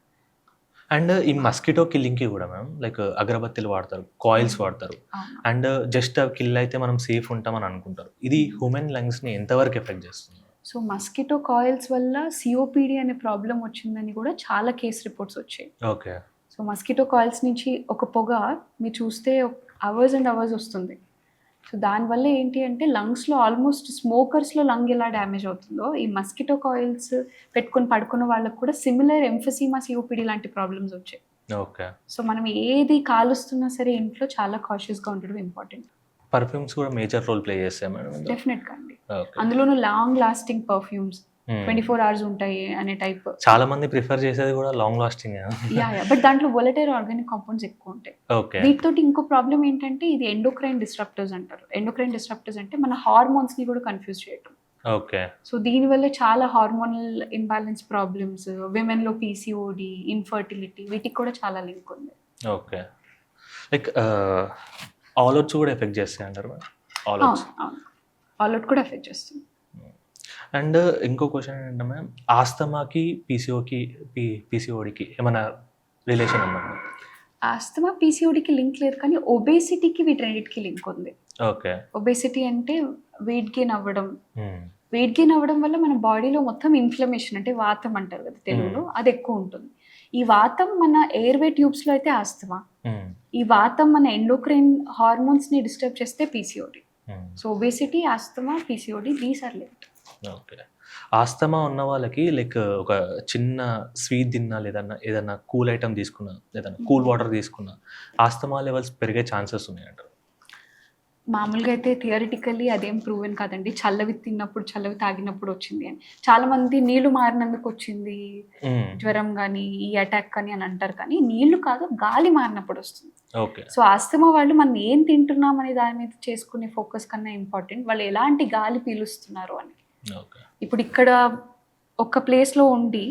అండ్ ఈ మస్కిటో కిల్లింగ్‌కి గూడా మ్యామ్ లైక్ అగరబత్తిలు వాడతారు, కాయిల్స్ వాడతారు. అవును. అండ్ జస్ట్ అవి కిల్ అయితే మనం సేఫ్ ఉంటామని అనుకుంటారు. ఇది హ్యూమన్ లంగ్స్‌ని ఎంతవరకు ఎఫెక్ట్ చేస్తుంది? సో మస్కిటో కాయిల్స్ వల్ల COPD అనే ప్రాబ్లమ్ వచ్చిందని కూడా చాలా కేస్ రిపోర్ట్స్ వచ్చాయి. ఓకే. సో మస్కిటో కాయిల్స్ నుంచి ఒక పొగ మీరు చూస్తే అవర్స్ అండ్ అవర్స్ వస్తుంది. సో దానివల్ల ఏంటి అంటే లంగ్స్‌లో ఆల్మోస్ట్ స్మోకర్స్‌లో లంగ్ ఎలా డ్యామేజ్ అవుతుందో, ఈ మస్కిటో కాయిల్స్ పెట్టుకొని పడుకున్న వాళ్ళకి కూడా సిమిలర్ ఎంఫసిమా, COPD లాంటి ప్రాబ్లమ్స్ వచ్చాయి. ఓకే. సో మనం ఏది కాలుస్తున్నా సరే ఇంట్లో చాలా కాషియస్‌గా ఉండడం ఇంపార్టెంట్. పర్ఫ్యూమ్స్ కూడా మేజర్ రోల్ ప్లే చేస్తాయా మేడం ఇందులో? డెఫినెట్‌గా అండి. ఓకే. అందులోనూ లాంగ్ లాస్టింగ్ పర్ఫ్యూమ్స్ 24 అవర్స్ ఉంటాయి అనే టైప్. చాలా మంది ప్రిఫర్ చేసేది కూడా లాంగ్ లాస్టింగే. యాహ్! బట్ దాంట్లో వోలటైల్ ఆర్గానిక్ కాంపౌండ్స్ ఎక్కువ ఉంటాయి. ఓకే. వీటితోటి ఇంకో ప్రాబ్లమ్ ఏంటంటే ఇది ఎండోక్రైన్ డిస్రప్టర్స్ అంటారు. ఎండోక్రైన్ డిస్రప్టర్స్ అంటే మన హార్మోన్స్‌ని కూడా కన్‌ఫ్యూజ్ చేయటం. ఓకే. సో దీనివల్ల చాలా హార్మోనల్ ఇంబాలెన్స్ ప్రాబ్లమ్స్, విమెన్‌లో PCOD, ఇన్‌ఫర్టిలిటీ వీటికి కూడా చాలా లింక్ ఉంది. ఓకే. లైక్ ఆల్ అవుట్స్ కూడా ఎఫెక్ట్ చేస్తాయి అంటారు మేడం? All Outs. అవును. ఆల్ అవుట్ కూడా ఎఫెక్ట్ చేస్తుంది. అండ్ ఇంకో క్వశ్చన్ ఏంటంటే మ్యామ్, ఆస్తమాకి PCODకి ఏమైనా రిలేషన్ ఉందా? ఆస్తమా, PCODకి లింక్ లేదు కానీ ఒబేసిటీకి వీటన్నిటికి లింక్ ఉంది. ఓకే. ఒబేసిటీ అంటే వెయిట్ గెయిన్ అవ్వడం. వెయిట్ గెయిన్ అవ్వడం వల్ల మన బాడీలో మొత్తం ఇన్ఫ్లమేషన్ అంటే వాతం అంటారు కదా తెలుగులో, అది ఎక్కువ ఉంటుంది. ఈ వాతం మన ఎయిర్వే ట్యూబ్స్లో అయితే ఆస్తమా, ఈ వాతం మన ఎండోక్రైన్ హార్మోన్స్ని డిస్టర్బ్ చేస్తే PCOD. So obesity, asthma, PCOD these are linked. Okay. Asthma ఉన్న వాళ్ళకి లైక్ ఒక చిన్న స్వీట్ తిన్నా ఏదన్నా కూల్ ఐటెమ్ తీసుకున్నా, ఏదన్నా కూల్ వాటర్ తీసుకున్నా ఆస్తమా లెవెల్స్ పెరిగే ఛాన్సెస్ ఉన్నాయంటారు. మామూలుగా అయితే థియరిటికల్లీ అదేం ప్రూవెన్ కాదండి. చల్లవి తిన్నప్పుడు, చల్లవి తాగినప్పుడు వచ్చింది అని. చాలా మంది నీళ్లు మారినందుకు వచ్చింది జ్వరం కానీ, ఈ అటాక్ కానీ అని అంటారు కానీ నీళ్లు కాదు, గాలి మారినప్పుడు వస్తుంది. ఓకే. సో ఆస్తమా వాళ్ళు మనం ఏం తింటున్నాం అనే దాని మీద చేసుకునే ఫోకస్ కన్నా ఇంపార్టెంట్ వాళ్ళు ఎలాంటి గాలి పీలుస్తున్నారు అని. ఓకే. ఇప్పుడు ఇక్కడ ఒక ప్లేస్లో ఉండి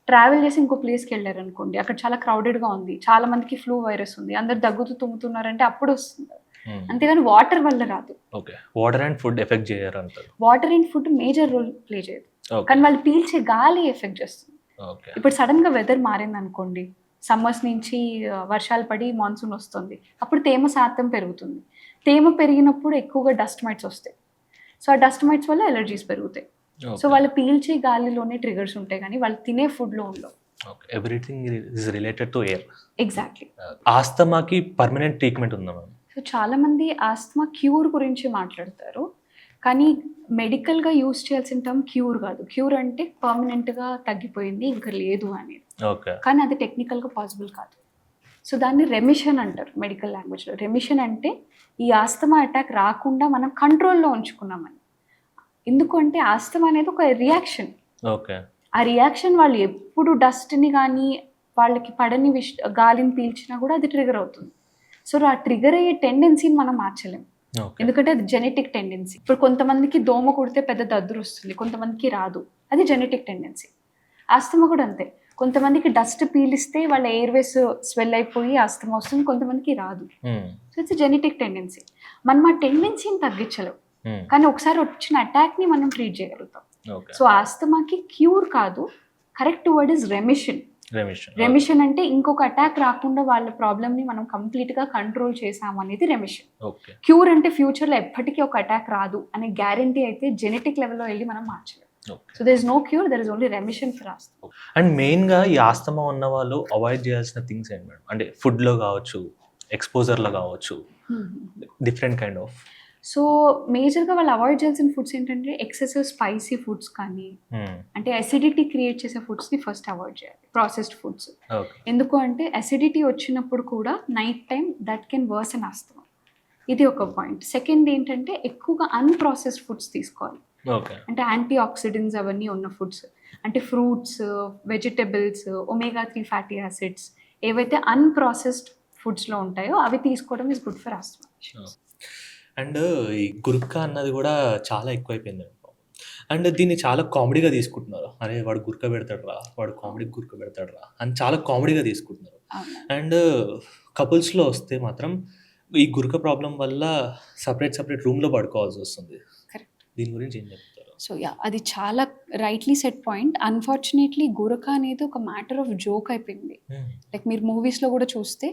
ట్రావెల్ చేసి ఇంకో ప్లేస్కి వెళ్ళారు అనుకోండి, అక్కడ చాలా క్రౌడెడ్గా ఉంది, చాలా మందికి ఫ్లూ వైరస్ ఉంది, అందరు దగ్గుతూ తుమ్ముతున్నారంటే అప్పుడు వస్తుంది. అంతేగాని వాటర్ వల్ల రాదు. Okay. Water and food effect చేయరు అంటారు. Water and food major role play చేయదు, కానీ వాళ్ళు పీల్చే గాలి ఎఫెక్ట్ చేస్తుంది. ఓకే. ఇప్పుడు సడన్ గా వెదర్ మారింది అనుకోండి, సమ్మర్స్ నుంచి వర్షాలు పడి మాన్సూన్ వస్తుంది, అప్పుడు తేమ శాతం పెరుగుతుంది. తేమ పెరిగినప్పుడు ఎక్కువగా డస్ట్ మైట్స్ వస్తాయి. సో ఆ డస్ట్ మైట్స్ వల్ల ఎలర్జీస్ పెరుగుతాయి. సో వాళ్ళు పీల్చే గాలిలోనే ట్రిగర్స్ ఉంటాయి కానీ వాళ్ళు తినే ఫుడ్లో ఉండవు. Okay. Everything is related to air. Exactly. ఆస్తమాకి పర్మనెంట్ ట్రీట్మెంట్ ఉందా మ్యామ్? సో చాలామంది ఆస్తమా క్యూర్ గురించి మాట్లాడతారు, కానీ మెడికల్గా యూజ్ చేయాల్సిన టర్మ్ క్యూర్ కాదు. క్యూర్ అంటే పర్మనెంట్గా తగ్గిపోయింది ఇంకా లేదు అనేది. ఓకే. కానీ అది టెక్నికల్గా పాసిబుల్ కాదు. సో దాన్ని రెమిషన్ అంటారు మెడికల్ లాంగ్వేజ్లో. రెమిషన్ అంటే ఈ ఆస్తమా అటాక్ రాకుండా మనం కంట్రోల్లో ఉంచుకున్నామని. ఎందుకంటే ఆస్తమా అనేది ఒక రియాక్షన్. ఓకే. ఆ రియాక్షన్ వాళ్ళు ఎప్పుడు డస్ట్ని కానీ వాళ్ళకి పడని గాలిని పీల్చినా కూడా అది ట్రిగర్ అవుతుంది. సో ఆ ట్రిగర్ అయ్యే టెండెన్సీని మనం మార్చలేం, ఎందుకంటే అది జెనెటిక్ టెండెన్సీ. ఇప్పుడు కొంతమందికి దోమ కుడితే పెద్ద దద్దురు వస్తుంది, కొంతమందికి రాదు, అది జెనెటిక్ టెండెన్సీ. ఆస్తమా కూడా అంతే, కొంతమందికి డస్ట్ పీలిస్తే వాళ్ళ ఎయిర్వేస్ స్వెల్ అయిపోయి ఆస్తమా వస్తుంది, కొంతమందికి రాదు. So it's genetic tendency. మనం ఆ టెండెన్సీని తగ్గించలేం, కానీ ఒకసారి వచ్చిన అటాక్ని మనం ట్రీట్ చేయగలుగుతాం. సో ఆస్తమాకి క్యూర్ కాదు, correct word is remission. Remission అంటే ఇంకొక అటాక్ రాకుండా వాళ్ళ ప్రాబ్లమ్ని మనం కంప్లీట్గా కంట్రోల్ చేసాము అనేది రెమిషన్. క్యూర్ అంటే ఫ్యూచర్లో ఎప్పటికీ ఒక అటాక్ రాదు అనే గ్యారంటీ అయితే జెనెటిక్ లెవెల్లో వెళ్ళి మనం మార్చలేం. So there is no cure, there is only remission for asthma. And మెయిన్గా ఈ ఆస్తమా ఉన్న వాళ్ళు అవాయిడ్ చేయాల్సిన థింగ్స్ ఏంటి మేడం? అంటే ఫుడ్లో కావచ్చు, ఎక్స్పోజర్లో కావచ్చు, డిఫరెంట్ కైండ్ ఆఫ్. సో మేజర్గా వాళ్ళు అవాయిడ్ చేయాల్సిన ఫుడ్స్ ఏంటంటే ఎక్సెసివ్ స్పైసీ ఫుడ్స్ కానీ, అంటే అసిడిటీ క్రియేట్ చేసే ఫుడ్స్ని ఫస్ట్ అవాయిడ్ చేయాలి, ప్రాసెస్డ్ ఫుడ్స్. ఎందుకు అంటే అసిడిటీ వచ్చినప్పుడు కూడా night time that can worsen asthma, ఇది ఒక పాయింట్. సెకండ్ ఏంటంటే ఎక్కువగా అన్ప్రాసెస్డ్ ఫుడ్స్ తీసుకోవాలి, అంటే యాంటీ ఆక్సిడెంట్స్ అవన్నీ ఉన్న ఫుడ్స్, అంటే fruits, vegetables, omega 3 fatty acids ఏవైతే అన్ప్రాసెస్డ్ ఫుడ్స్లో ఉంటాయో అవి తీసుకోవడం is good for asthma. And ఈ గుర్కా అన్నది కూడా చాలా ఎక్కువైపోయింది అండ్ దీన్ని చాలా కామెడీగా తీసుకుంటున్నారు. అరే వాడు గుర్క పెడతాడు రా, వాడు కామెడీకి గుర్క పెడతాడు రా అని చాలా కామెడీగా తీసుకుంటున్నారు. అండ్ కపుల్స్లో వస్తే మాత్రం ఈ గుర్క ప్రాబ్లం వల్ల సపరేట్ రూమ్లో పడుకోవాల్సి వస్తుంది. దీని గురించి ఏం చెప్తారు? సో అది చాలా రైట్లీ సెట్ పాయింట్. అన్ఫార్చునేట్లీ గురక అనేది ఒక మ్యాటర్ ఆఫ్ జోక్ అయిపోయింది. లైక్ మీరు మూవీస్లో కూడా చూస్తే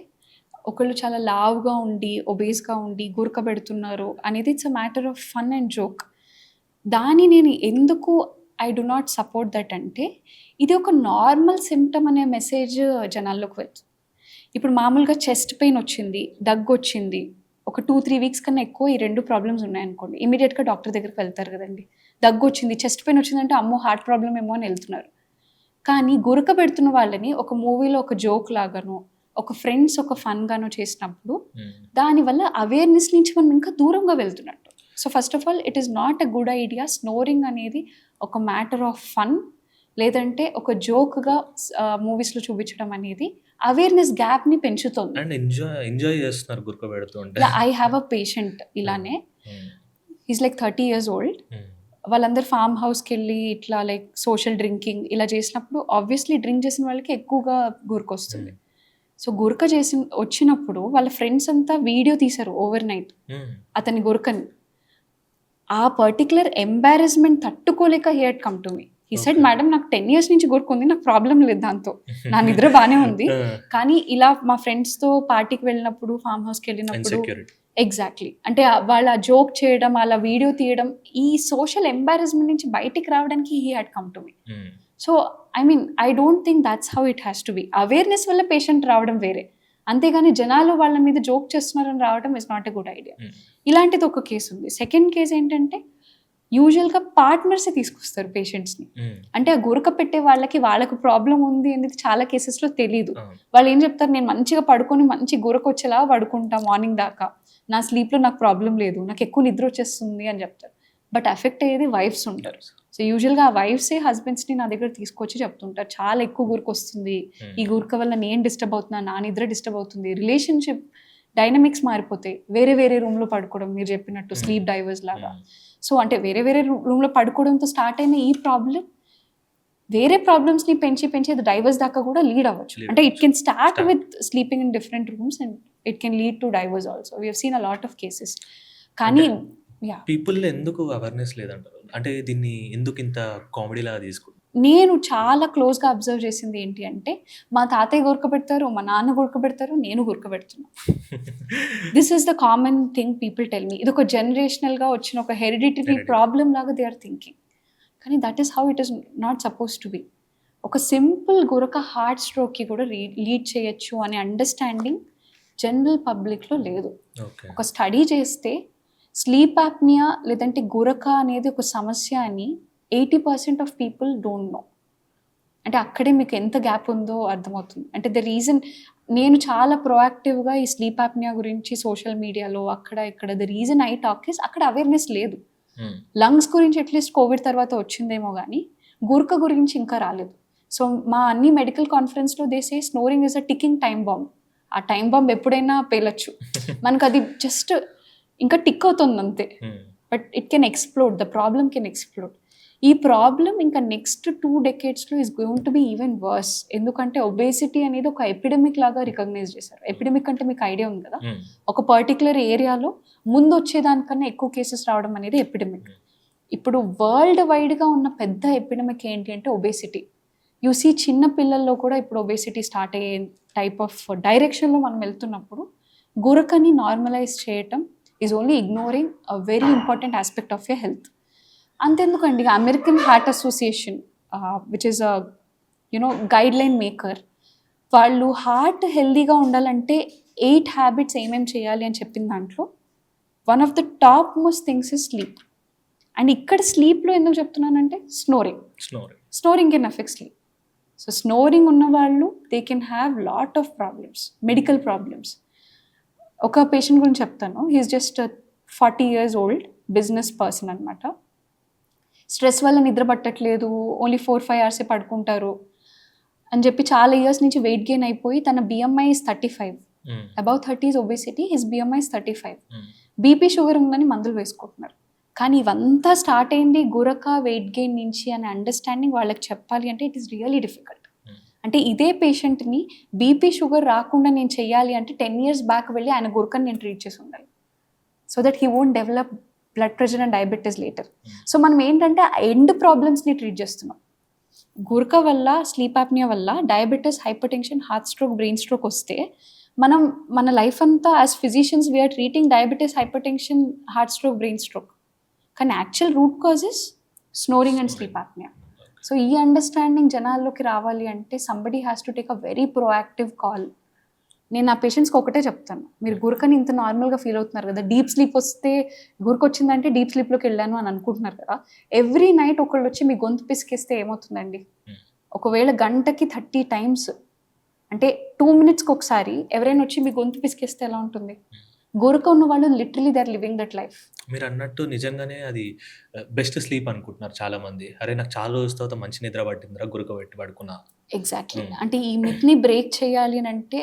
ఒకళ్ళు చాలా లావుగా ఉండి ఒబేస్గా ఉండి గురక పెడుతున్నారు అనేది it's a matter of fun and joke. దాన్ని నేను ఎందుకు I do not support that అంటే ఇది ఒక నార్మల్ సిమ్టమ్ అనే మెసేజ్ జనాల్లోకి వెళ్తుంది. ఇప్పుడు మామూలుగా చెస్ట్ పెయిన్ వచ్చింది, దగ్గు వచ్చింది, ఒక 2-3 వీక్స్ కన్నా ఎక్కువ ఈ 2 ప్రాబ్లమ్స్ ఉన్నాయనుకోండి, ఇమీడియట్గా డాక్టర్ దగ్గరికి వెళ్తారు కదండి. దగ్గు వచ్చింది, చెస్ట్ పెయిన్ వచ్చిందంటే అమ్మో హార్ట్ ప్రాబ్లమ్ ఏమో అని వెళ్తున్నారు. కానీ గురక పెడుతున్న వాళ్ళని ఒక మూవీలో ఒక జోక్ లాగానో, ఒక ఫ్రెండ్స్ ఒక ఫన్గానో చేసినప్పుడు దానివల్ల అవేర్నెస్ నుంచి మనం ఇంకా దూరంగా వెళ్తున్నట్టు. So first of all it is not a good idea. Snoring అనేది ఒక మ్యాటర్ ఆఫ్ ఫన్, లేదంటే ఒక జోక్గా మూవీస్లో చూపించడం అనేది అవేర్నెస్ గ్యాప్ని పెంచుతుంది. అండ్ ఎంజాయ్ చేస్తున్నారు గుర్క పెడుతుంటే. ఐ హ్యావ్ అ పేషెంట్ ఇలానే, ఈజ్ లైక్ 30 years old. వాళ్ళందరూ ఫామ్ హౌస్కి వెళ్ళి ఇట్లా లైక్ సోషల్ డ్రింకింగ్ ఇలా చేసినప్పుడు ఆబ్వియస్లీ డ్రింక్ చేసిన వాళ్ళకి ఎక్కువగా గురక వస్తుంది. సో గురక వచ్చినప్పుడు వాళ్ళ ఫ్రెండ్స్ అంతా వీడియో తీశారు ఓవర్ నైట్ అతని గురకని. ఆ పర్టికులర్ ఎంబారెస్మెంట్ తట్టుకోలేక he had come to me. He said madam నాకు 10 years నుంచి గురక ఉంది, నాకు ప్రాబ్లం లేదు దాంతో, నా నిద్ర బాగానే ఉంది, కానీ ఇలా మా ఫ్రెండ్స్తో పార్టీకి వెళ్ళినప్పుడు ఫామ్ హౌస్కి వెళ్ళినప్పుడు ఎగ్జాక్ట్లీ అంటే వాళ్ళ జోక్ చేయడం, అలా వీడియో తీయడం, ఈ సోషల్ ఎంబారెస్మెంట్ నుంచి బయటికి రావడానికి he had come to me. So I mean I don't think that's how it has to be. Awareness వల్ల పేషెంట్ రావడం వేరే, అంతేగాని జనాలు వాళ్ళ మీద జోక్ చేస్తున్నారని రావడం is not a good idea. ఇలాంటిది ఒక కేసు ఉంది. సెకండ్ కేసు ఏంటంటే యూజువల్గా పార్ట్నర్సే తీసుకొస్తారు పేషెంట్స్ని. అంటే ఆ గురక పెట్టే వాళ్ళకు ప్రాబ్లం ఉంది అనేది చాలా కేసెస్లో తెలీదు. వాళ్ళు ఏం చెప్తారు, నేను మంచిగా పడుకొని మంచి గురక వచ్చేలా పడుకుంటా మార్నింగ్ దాకా, నా స్లీప్లో నాకు ప్రాబ్లం లేదు, నాకు ఎక్కువ నిద్ర వచ్చేస్తుంది అని చెప్తారు. బట్ ఎఫెక్ట్ అయ్యేది వైఫ్స్ ఉంటారు. సో యూజువల్గా ఆ వైఫ్సే హస్బెండ్స్ని నా దగ్గర తీసుకొచ్చి చెప్తుంటారు, చాలా ఎక్కువ గురక వస్తుంది, ఈ గురక వల్ల నేను డిస్టర్బ్ అవుతున్నా, నా నిద్ర డిస్టర్బ్ అవుతుంది, రిలేషన్షిప్ డైనమిక్స్ మారిపోతాయి, వేరే రూమ్లో పడుకోవడం, మీరు చెప్పినట్టు స్లీప్ డైవర్స్ లాగా. సో అంటే వేరే రూమ్లో పడుకోవడంతో స్టార్ట్ అయిన ఈ ప్రాబ్లం వేరే ప్రాబ్లమ్స్ని పెంచి అది డైవర్స్ దాకా కూడా లీడ్ అవ్వచ్చు. అంటే it can start with sleeping in different rooms and it can lead to divorce also. We have seen a lot of cases. కానీ పీపుల్ ఎందుకు అవేర్నెస్ లేదంటారు? అంటే దీన్ని ఎందుకు ఇంత కామెడీలాగా తీసుకుంటారు? నేను చాలా క్లోజ్గా అబ్జర్వ్ చేసింది ఏంటి అంటే, మా తాతయ్య గురక పెడతారు, మా నాన్న గురక పెడతారు, నేను గురక పెడుతున్నా. This is the common thing people tell me. ఇది ఒక జనరేషనల్గా వచ్చిన ఒక హెరిడిటరీ ప్రాబ్లమ్ లాగా దే ఆర్ థింకింగ్. కానీ that is how it is not suppose to B. ఒక సింపుల్ గురక హార్ట్ స్ట్రోక్కి కూడా లీడ్ చేయొచ్చు అనే అండర్స్టాండింగ్ జనరల్ పబ్లిక్లో లేదు. ఒక స్టడీ చేస్తే స్లీప్ యాప్నియా లేదంటే గురక అనేది ఒక సమస్య అని 80% ఆఫ్ పీపుల్ డోంట్ నో. అంటే అక్కడే మీకు ఎంత గ్యాప్ ఉందో అర్థమవుతుంది. అంటే ద రీజన్, నేను చాలా ప్రొయాక్టివ్గా ఈ స్లీప్ యాప్నియా గురించి సోషల్ మీడియాలో అక్కడ ఇక్కడ the reason I talk is అక్కడ అవేర్నెస్ లేదు. లంగ్స్ గురించి అట్లీస్ట్ కోవిడ్ తర్వాత వచ్చిందేమో కానీ గురక గురించి ఇంకా రాలేదు. సో మా అన్ని మెడికల్ కాన్ఫరెన్స్లో they say snoring is a ticking time bomb. ఆ టైం బాంబ్ ఎప్పుడైనా పేలొచ్చు, మనకు అది జస్ట్ ఇంకా టిక్ అవుతుంది అంతే, but it can explode, the problem can explode. ఈ ప్రాబ్లం ఇంకా నెక్స్ట్ 2 డెకేడ్స్లో is going to be even worse. ఎందుకంటే ఒబేసిటీ అనేది ఒక ఎపిడమిక్ లాగా రికగ్నైజ్ చేశారు. ఎపిడమిక్ అంటే మీకు ఐడియా ఉంది కదా, ఒక పర్టికులర్ ఏరియాలో ముందు వచ్చేదానికన్నా ఎక్కువ కేసెస్ రావడం అనేది ఎపిడమిక్. ఇప్పుడు వరల్డ్ వైడ్గా ఉన్న పెద్ద ఎపిడమిక్ ఏంటి అంటే ఒబేసిటీ. యూసీ చిన్న పిల్లల్లో కూడా ఇప్పుడు ఒబేసిటీ స్టార్ట్ అయ్యే టైప్ ఆఫ్ డైరెక్షన్లో మనం వెళ్తున్నప్పుడు గురకని నార్మలైజ్ చేయటం is only ignoring a very important aspect of your health. అంతెందుకండి, American Heart Association which is guideline maker, వాళ్ళు హార్ట్ హెల్దీగా ఉండాలంటే 8 హ్యాబిట్స్ ఏమేమి చేయాలి అని చెప్పిన దాంట్లో one of the top most things is sleep. And ఇక్కడ స్లీప్లో ఎందుకు చెప్తున్నానంటే snoring can affect sleep. So snoring ఉన్న వాళ్ళు they can have lot of problems, medical problems. ఒక పేషెంట్ గురించి చెప్తాను. He's just 40 years old, business person అనమాట. స్ట్రెస్ వల్ల నిద్ర పట్టట్లేదు, ఓన్లీ 4-5 hours పడుకుంటారు అని చెప్పి చాలా ఇయర్స్ నుంచి వెయిట్ గెయిన్ అయిపోయి తన BMI is 35, above 30 is obesity, his BMI is 35. BP sugar ఉందని మందులు వేసుకుంటున్నారు. కానీ ఇవంతా స్టార్ట్ అయింది గురక వెయిట్ గెయిన్ నుంచి అనే అండర్స్టాండింగ్ వాళ్ళకి చెప్పాలి అంటే ఇట్ ఈస్ రియలీ డిఫికల్ట్. అంటే ఇదే పేషెంట్ని బీపీ షుగర్ రాకుండా నేను చెయ్యాలి అంటే 10 years బ్యాక్ వెళ్ళి ఆయన గురకని నేను ట్రీట్ చేసి ఉండాలి, so that he won't develop blood pressure and diabetes later. So మనం ఏంటంటే ఎండ్ ప్రాబ్లమ్స్ని ట్రీట్ చేస్తున్నాం. గురక వల్ల, స్లీప్ ఆప్నియా వల్ల diabetes, hypertension, heart stroke, brain stroke వస్తే మనం మన లైఫ్ అంతా as physicians we are treating diabetes, hypertension, heart stroke, brain stroke. కానీ actual root cause is snoring and sleep apnoea. So ఈ అండర్స్టాండింగ్ జనాల్లోకి రావాలి అంటే somebody has to take a very proactive call. నేను నా పేషెంట్స్కి ఒకటే చెప్తాను, మీరు గురకని ఇంత నార్మల్గా ఫీల్ అవుతున్నారు కదా, డీప్ స్లీప్ వస్తే గురక వచ్చిందంటే డీప్ స్లీప్లోకి వెళ్ళాను అని అనుకుంటున్నారు కదా. ఎవ్రీ నైట్ ఒకళ్ళు వచ్చి మీ గొంతు పిసికేస్తే ఏమవుతుందండి? ఒకవేళ గంటకి 30 times అంటే 2 minutesకి ఒకసారి ఎవరైనా వచ్చి మీ గొంతు పిసికేస్తే ఎలా ఉంటుంది? గురక ఉన్న వాళ్ళు literally they are living that life. మీరు అన్నట్టు నిజంగానే అది బెస్ట్ స్లీప్ అనుకుంటున్నారు చాలా మంది. అరే నాకు చాలా రోజుల తర్వాత మంచి నిద్ర పట్టిందిరా గురక పెట్టి పడుకున్నా. ఎగ్జాక్ట్లీ. అంటే ఈ మిత్ని బ్రేక్ చేయాలి అని అంటే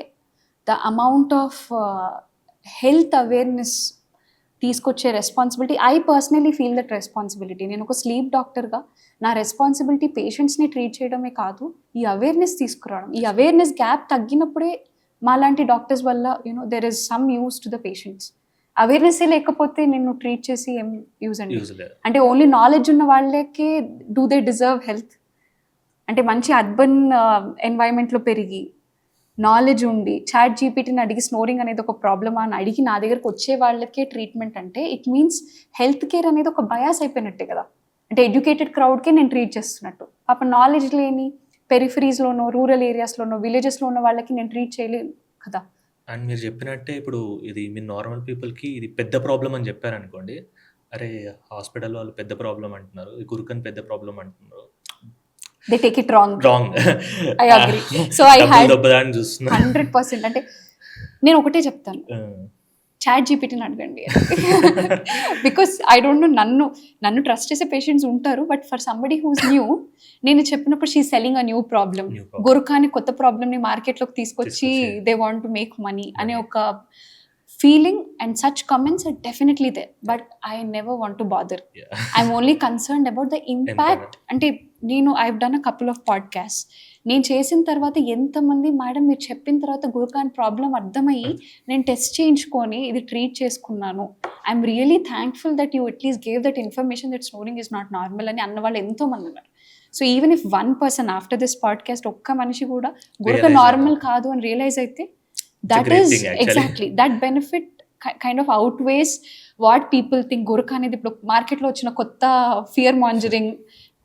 the amount of health awareness తీసుకొచ్చే responsibility, I personally feel that responsibility. నేను ఒక స్లీప్ డాక్టర్గా నా రెస్పాన్సిబిలిటీ పేషెంట్స్ని ట్రీట్ చేయడమే కాదు, ఈ అవేర్నెస్ తీసుకురావడం. ఈ అవేర్నెస్ గ్యాప్ తగ్గినప్పుడే మాలాంటి డాక్టర్స్ వల్ల there is some use to the patients. అవేర్నెస్సే లేకపోతే నేను ట్రీట్ చేసి ఏం యూజ్ అండి? అంటే ఓన్లీ నాలెడ్జ్ ఉన్న వాళ్ళకే డూ దే డిజర్వ్ హెల్త్? అంటే మంచి అర్బన్ ఎన్వైరన్మెంట్లో పెరిగి నాలెడ్జ్ ఉండి చాట్ జీపీటీని అడిగి స్నోరింగ్ అనేది ఒక ప్రాబ్లమా అని అడిగి నా దగ్గరకు వచ్చే వాళ్ళకే ట్రీట్మెంట్ అంటే ఇట్ మీన్స్ హెల్త్ కేర్ అనేది ఒక బయాస్ అయిపోయినట్టే కదా. అంటే ఎడ్యుకేటెడ్ క్రౌడ్కే నేను ట్రీట్ చేస్తున్నట్టు. పాప నాలెడ్జ్ లేని పెరిఫరీస్లోనో, రూరల్ ఏరియాస్లోనో, విలేజెస్లో ఉన్న వాళ్ళకి నేను ట్రీట్ చేయలేను కదా. అండ్ మీరు చెప్పినట్టే ఇప్పుడు ఇది మీ నార్మల్ పీపుల్కి ఇది పెద్ద ప్రాబ్లం అని చెప్పారనుకోండి, అరే హాస్పిటల్ వాళ్ళు పెద్ద ప్రాబ్లం అంటున్నారు, ఈ గురుకని పెద్ద ప్రాబ్లం అంటున్నారు, they take it wrong. I agree. So I had 100%. అంటే నేను ఒకటే చెప్తాను, చాట్ జీపీటీని అడగండి. బికాస్ ఐ డోంట్ నో, నన్ను ట్రస్ట్ చేసే పేషెంట్స్ ఉంటారు, but for somebody who's new, నేను చెప్పినప్పుడు she selling a new problem. గురకాని కొత్త ప్రాబ్లమ్ని మార్కెట్లోకి తీసుకొచ్చి they want to make money అనే ఒక feeling, and such comments are definitely there, but I never want to bother. I'm only concerned about the impact. అంటే నేను I've done a couple of podcasts. నేను చేసిన తర్వాత ఎంతమంది మేడం మీరు చెప్పిన తర్వాత గురకాన్ ప్రాబ్లం అర్థమయ్యి నేను టెస్ట్ చేయించుకొని ఇది ట్రీట్ చేసుకున్నాను, I'm really thankful that you at least gave that information that snoring is not normal అని అన్న వాళ్ళు ఎంతో మంది ఉన్నారు. So even if 1 person after this podcast ఒక్క మనిషి కూడా గురక నార్మల్ కాదు అని రియలైజ్ అయితే that is exactly that benefit kind of outweighs what people think. గురక అనేది ఇప్పుడు మార్కెట్లో వచ్చిన కొత్త ఫియర్ మాంజరింగ్,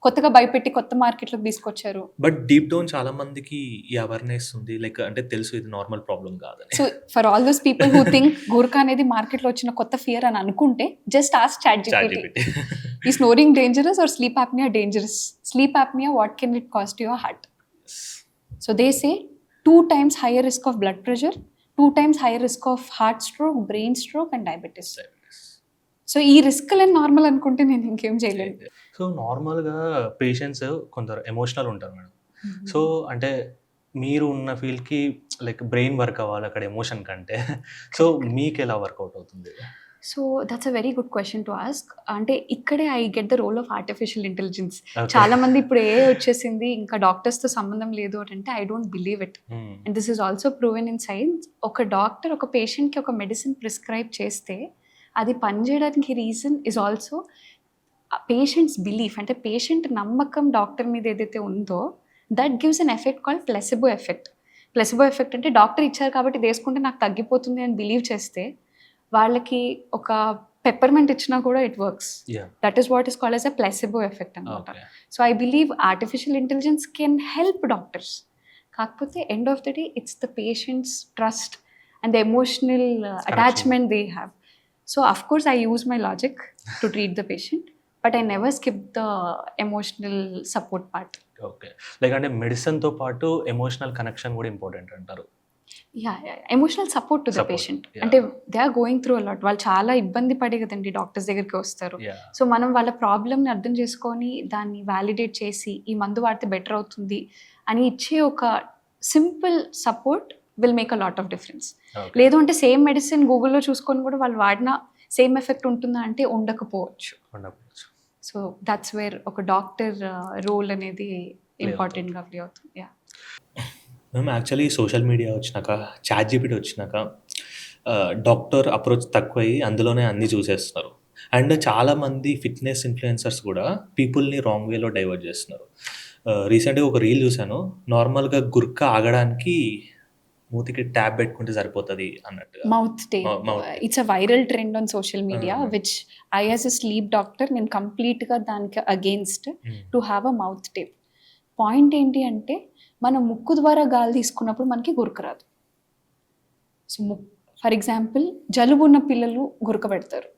కొత్తగా భయపెట్టి కొత్త మార్కెట్లోకి తీసుకొచ్చారు. బట్ డీప్ డౌన్ చాలా మందికి ఈ అవేర్నెస్ ఉంది, లైక్ అంటే తెలుసు ఇది నార్మల్ ప్రాబ్లం కాదని. So for all those people who think గురక అనేది మార్కెట్లో వచ్చిన కొత్త ఫియర్ అని అనుకుంటే జస్ట్ ఆస్క్ చాట్ జీపీటీ, ఈ snoring dangerous are sleep apnoea dangerous? Sleep apnoea, what can it cost to your heart? So they say 2 times higher risk of blood pressure, 2 times higher risk of heart stroke, brain stroke and diabetes. So ఈ రిస్క్లని normal అనుకుంటే నేను ఇంకేం చేయలేను. So నార్మల్గా patients కొందరు emotional ఉంటారు madam. So అంటే మీరు ఉన్న ఫీల్డ్కి లైక్ బ్రెయిన్ వర్క్ అవ్వాలి అక్కడ ఎమోషన్ కంటే, సో మీకు ఎలా వర్కౌట్ అవుతుంది? So that's a very good question to ask. అంటే ఇక్కడే I get the role of artificial intelligence. Okay. చాలా మంది ఇప్పుడు ఏ వచ్చేసింది ఇంకా డాక్టర్స్తో సంబంధం లేదు అని అంటే I don't believe it. Hmm. And this is also proven in science. ఒక డాక్టర్ ఒక పేషెంట్కి ఒక మెడిసిన్ ప్రిస్క్రైబ్ చేస్తే అది పనిచేయడానికి reason is also patients belief. అంటే పేషెంట్ నమ్మకం డాక్టర్ మీద ఏదైతే ఉందో that gives an effect called placebo effect. Placebo effect అంటే డాక్టర్ ఇచ్చారు కాబట్టి ఇది వేసుకుంటే నాకు తగ్గిపోతుంది అని బిలీవ్ చేస్తే వాళ్ళకి ఒక పెప్పర్మెంట్ ఇచ్చినా కూడా it works. Yeah. That is what is called as a placebo effect అనమాట. Okay. So I believe artificial intelligence can help doctors. కాకపోతే end of the day it's the patient's trust and the emotional attachment they have. So of course I use my logic to treat the patient, but I never skip the emotional support part. Okay, like అంటే మెడిసిన్తో పాటు emotional connection కూడా important అంటారు. Yeah emotional support to the Support, patient. yeah. అంటే they are going through a lot. వాళ్ళు చాలా ఇబ్బంది పడే కదండి డాక్టర్స్ దగ్గరికి వస్తారు. Yeah. సో మనం వాళ్ళ ప్రాబ్లమ్ని అర్థం చేసుకొని దాన్ని వ్యాలిడేట్ చేసి ఈ మందు వాడితే బెటర్ అవుతుంది అని ఇచ్చే ఒక simple support will make a lot of difference. Okay. లేదు అంటే సేమ్ మెడిసిన్ గూగుల్లో చూసుకొని కూడా వాళ్ళు వాడినా సేమ్ ఎఫెక్ట్ ఉంటుందా అంటే ఉండకపోవచ్చు. ఉండకపోవచ్చు. సో దట్స్ వేర్ ఒక డాక్టర్ రోల్ అనేది ఇంపార్టెంట్గా ప్లే అవుతుంది. యా మేము యాక్చువల్లీ సోషల్ మీడియా వచ్చినాక, చాట్ జీపీటీ వచ్చినాక డాక్టర్ అప్రోచ్ తక్కువయ్యి అందులోనే అన్నీ చూసేస్తున్నారు. అండ్ చాలామంది ఫిట్నెస్ ఇన్ఫ్లుయెన్సర్స్ కూడా పీపుల్ని రాంగ్ వేలో డైవర్ట్ చేస్తున్నారు. రీసెంట్గా ఒక రీల్ చూశాను, నార్మల్గా గుర్క ఆగడానికి మూతికి ట్యాబ్ పెట్టుకుంటే సరిపోతుంది అన్నట్టుగా. Mouth tape. Mouth. It's a viral trend on social media Ah. Which I as a sleep doctor నేను కంప్లీట్గా దానికి against to have a mouth tape. Point ఏంటి అంటే మనం ముక్కు ద్వారా గాలి తీసుకున్నప్పుడు మనకి గురక రాదు. సో ఫర్ ఎగ్జాంపుల్ జలుబు ఉన్న పిల్లలు గురక పెడతారు,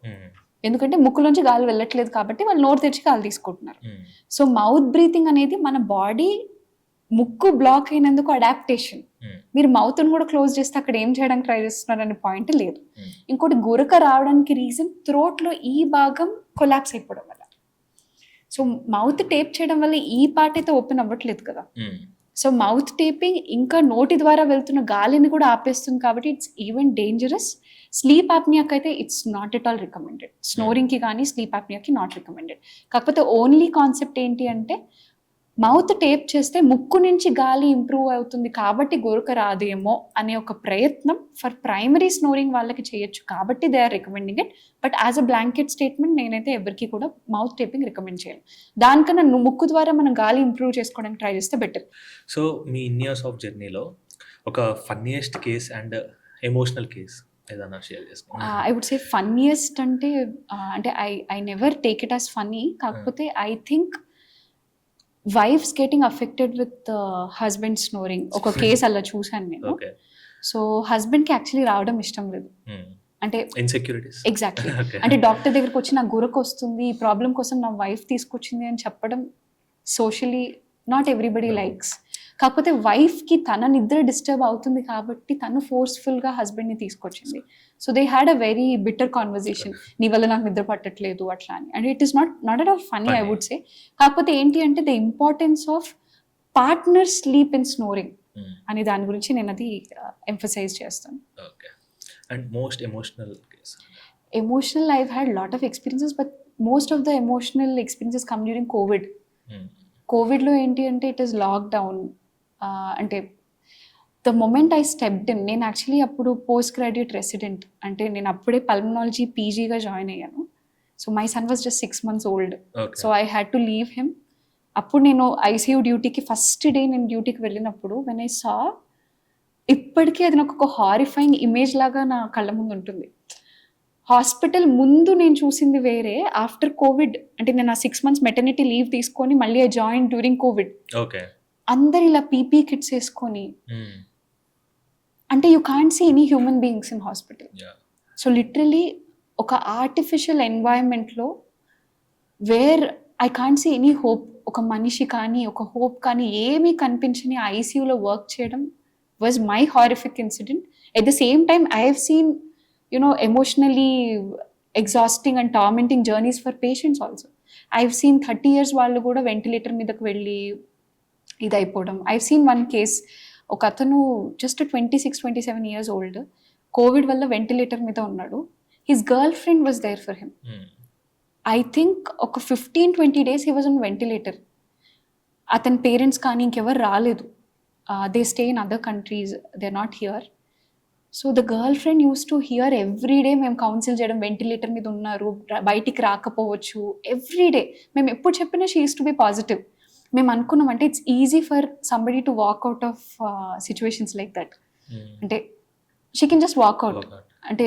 ఎందుకంటే ముక్కులోంచి గాలి వెళ్ళట్లేదు కాబట్టి వాళ్ళు నోరు తెరిచి గాలి తీసుకుంటున్నారు. సో మౌత్ బ్రీతింగ్ అనేది మన బాడీ ముక్కు బ్లాక్ అయినందుకు అడాప్టేషన్. మీరు మౌత్ని కూడా క్లోజ్ చేస్తే అక్కడ ఏం చేయడానికి ట్రై చేస్తున్నారు అనే పాయింట్ లేదు. ఇంకోటి గురక రావడానికి రీజన్ థ్రోట్లో ఈ భాగం కొలాప్స్ అయిపోవడం వల్ల. సో మౌత్ టేప్ చేయడం వల్ల ఈ పార్ట్ అయితే ఓపెన్ అవ్వట్లేదు కదా. సో మౌత్ టేపింగ్ ఇంకా నోటి ద్వారా వెళ్తున్న గాలిని కూడా ఆపేస్తుంది కాబట్టి ఇట్స్ ఈవెన్ డేంజరస్. స్లీప్ ఆప్నియాకి అయితే it's not at all recommended. స్నోరింగ్కి కానీ స్లీప్ ఆప్నియాకి నాట్ రికమెండెడ్. కాకపోతే ఓన్లీ కాన్సెప్ట్ ఏంటి అంటే మౌత్ టేప్ చేస్తే ముక్కు నుంచి గాలి ఇంప్రూవ్ అవుతుంది కాబట్టి గురక రాదేమో అనే ఒక ప్రయత్నం ఫర్ ప్రైమరీ స్నోరింగ్ వాళ్ళకి చేయొచ్చు కాబట్టి they are recommending it. But as a blanket statement నేనైతే ఎవరికి కూడా మౌత్ టేపింగ్ రికమెండ్ చేయను. దానికన్నా ముక్కు ద్వారా మనం గాలి ఇంప్రూవ్ చేసుకోవడానికి ట్రై చేస్తే బెటర్. సో మీ ఇన్ ఇయర్స్ ఆఫ్ జర్నీలో ఒక funniest case and emotional case ఏదైనా షేర్ చేసుకోండి. ఐ వుడ్ సే ఫన్నీయెస్ట్ అంటే I never take it as funny. కాకపోతే I think wife's getting affected with husband snoring ఒక కేసు అలా చూశాను నేను. ఓకే. సో హస్బెండ్కి యాక్చువల్లీ రావడం ఇష్టం లేదు. అంటే ఇన్సెక్యూరిటీస్. ఎగ్జాక్ట్లీ అంటే డాక్టర్ దగ్గరకు వచ్చి నాకు గురక వస్తుంది, ఈ ప్రాబ్లం కోసం నా వైఫ్ తీసుకొచ్చింది అని చెప్పడం సోషలీ నాట్ ఎవ్రీబడి లైక్స్. కాకపోతే వైఫ్కి తన నిద్ర డిస్టర్బ్ అవుతుంది కాబట్టి తను ఫోర్స్ఫుల్గా హస్బెండ్ని తీసుకొచ్చింది. So they had a very bitter conversation, నీ వల్ల నాకు నిద్ర పట్టట్లేదు అట్లా అని. And it is not at all funny I would say. కాకపోతే ఏంటి అంటే the importance of partner sleep in snoring అనే దాని గురించి నేను అది ఎంఫసైజ్ చేస్తాను. Okay. And most emotional case? Emotional I've had lot of experiences, but most of the emotional experiences come during covid. కోవిడ్లో ఏంటి అంటే ఇట్ ఈస్ లాక్డౌన్. అంటే the moment I stepped in, నేను యాక్చువల్లీ అప్పుడు పోస్ట్ గ్రాడ్యుయేట్ రెసిడెంట్, అంటే నేను అప్పుడే pulmonology పీజీగా join అయ్యాను. So my son was just 6 months old. So I had to leave him. అప్పుడు నేను ఐసీయూ డ్యూటీకి ఫస్ట్ డే నేను డ్యూటీకి వెళ్ళినప్పుడు వెన్ ఐ సా, ఇప్పటికీ అది నాకు ఒక హారిఫైయింగ్ ఇమేజ్ లాగా నా కళ్ళ ముందు ఉంటుంది. హాస్పిటల్ ముందు నేను చూసింది వేరే, ఆఫ్టర్ కోవిడ్ అంటే నేను ఆ 6 months మెటర్నిటీ లీవ్ తీసుకొని మళ్ళీ I join during Covid. Okay. అందరు ఇలా పీపీ కిట్స్ వేసుకొని, అంటే you can't see any human beings in hospital. So literally ఒక ఆర్టిఫిషియల్ ఎన్వైరన్మెంట్లో where I can't see any hope, ఒక మనిషి కానీ ఒక హోప్ కానీ ఏమీ కనిపించని ఐసీయూలో వర్క్ చేయడం was my horrific incident. At the same time I have seen emotionally exhausting and tormenting journeys for patients also. I have seen 30 years వాళ్ళు కూడా వెంటిలేటర్ మీదకి వెళ్ళి ఇది అయిపోవడం. ఐవ్ సీన్ వన్ కేస్, ఒక అతను జస్ట్ 26-27 years ఓల్డ్, కోవిడ్ వల్ల ventilator మీద ఉన్నాడు. His girl friend was there for him. I think ఒక 15-20 days he was on ventilator. అతని పేరెంట్స్ కానీ ఇంకెవరు రాలేదు. They stay in other countries, they are not here. So the girl friend use to hear everyday మేము counsel చేయడం, ventilator మీద ఉన్నారు, బయటికి రాకపోవచ్చు, ఎవ్రీడే. మేము ఎప్పుడు చెప్పినా she use to be positive. మేము అనుకున్నాం అంటే it's easy for somebody to walk out of situations like that. అంటే she can just walk out. అంటే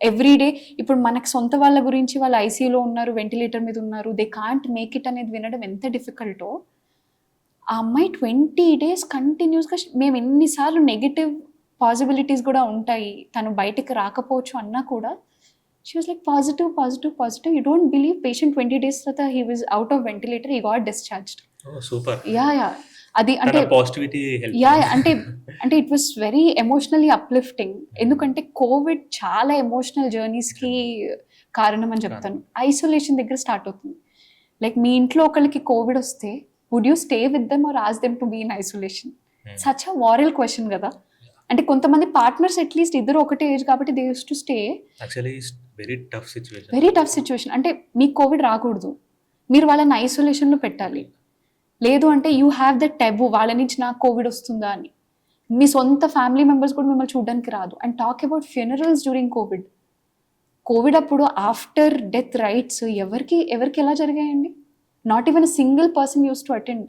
ఎవ్రీడే ఇప్పుడు మనకు సొంత వాళ్ళ గురించి వాళ్ళు ఐసీయూలో ఉన్నారు, వెంటిలేటర్ మీద ఉన్నారు, దే కాంట్ మేక్ ఇట్ అనేది వినడం ఎంత డిఫికల్టో. ఆ అమ్మాయి 20 days కంటిన్యూస్గా మేము ఎన్నిసార్లు నెగిటివ్ పాసిబిలిటీస్ కూడా ఉంటాయి, తను బయటకు రాకపోవచ్చు అన్నా కూడా she was like positive positive positive. You don't believe patient 20 days తర్వాత he was out of ventilator, he got discharged. Super. Yeah అది అంటే పాజిటివిటీ అంటే it was very emotionally uplifting. ఎందుకంటే కోవిడ్ చాలా ఎమోషనల్ జర్నీస్కి కారణం అని చెప్తాను. ఐసోలేషన్ దగ్గర స్టార్ట్ అవుతుంది. లైక్ మీ ఇంట్లో ఒకరికి కోవిడ్ వస్తే would you stay with them or ask them to be in isolation? Such a moral question కదా. అంటే కొంతమంది పార్ట్నర్స్ అట్లీస్ట్ ఇద్దరు ఒకటే ఏజ్ కాబట్టి they use to stay. Very tough situation. అంటే మీకు కోవిడ్ రాకూడదు, మీరు వాళ్ళని ఐసోలేషన్లో పెట్టాలి. లేదు అంటే యూ హ్యావ్ ద టెబు, వాళ్ళ నుంచి నాకు కోవిడ్ వస్తుందా అని. మీ సొంత ఫ్యామిలీ మెంబర్స్ కూడా మిమ్మల్ని చూడడానికి రాదు. And talk about funerals during covid అప్పుడు ఆఫ్టర్ డెత్ రైట్స్ ఎవరికి ఎలా జరిగాయండి? Not even a single person use to attend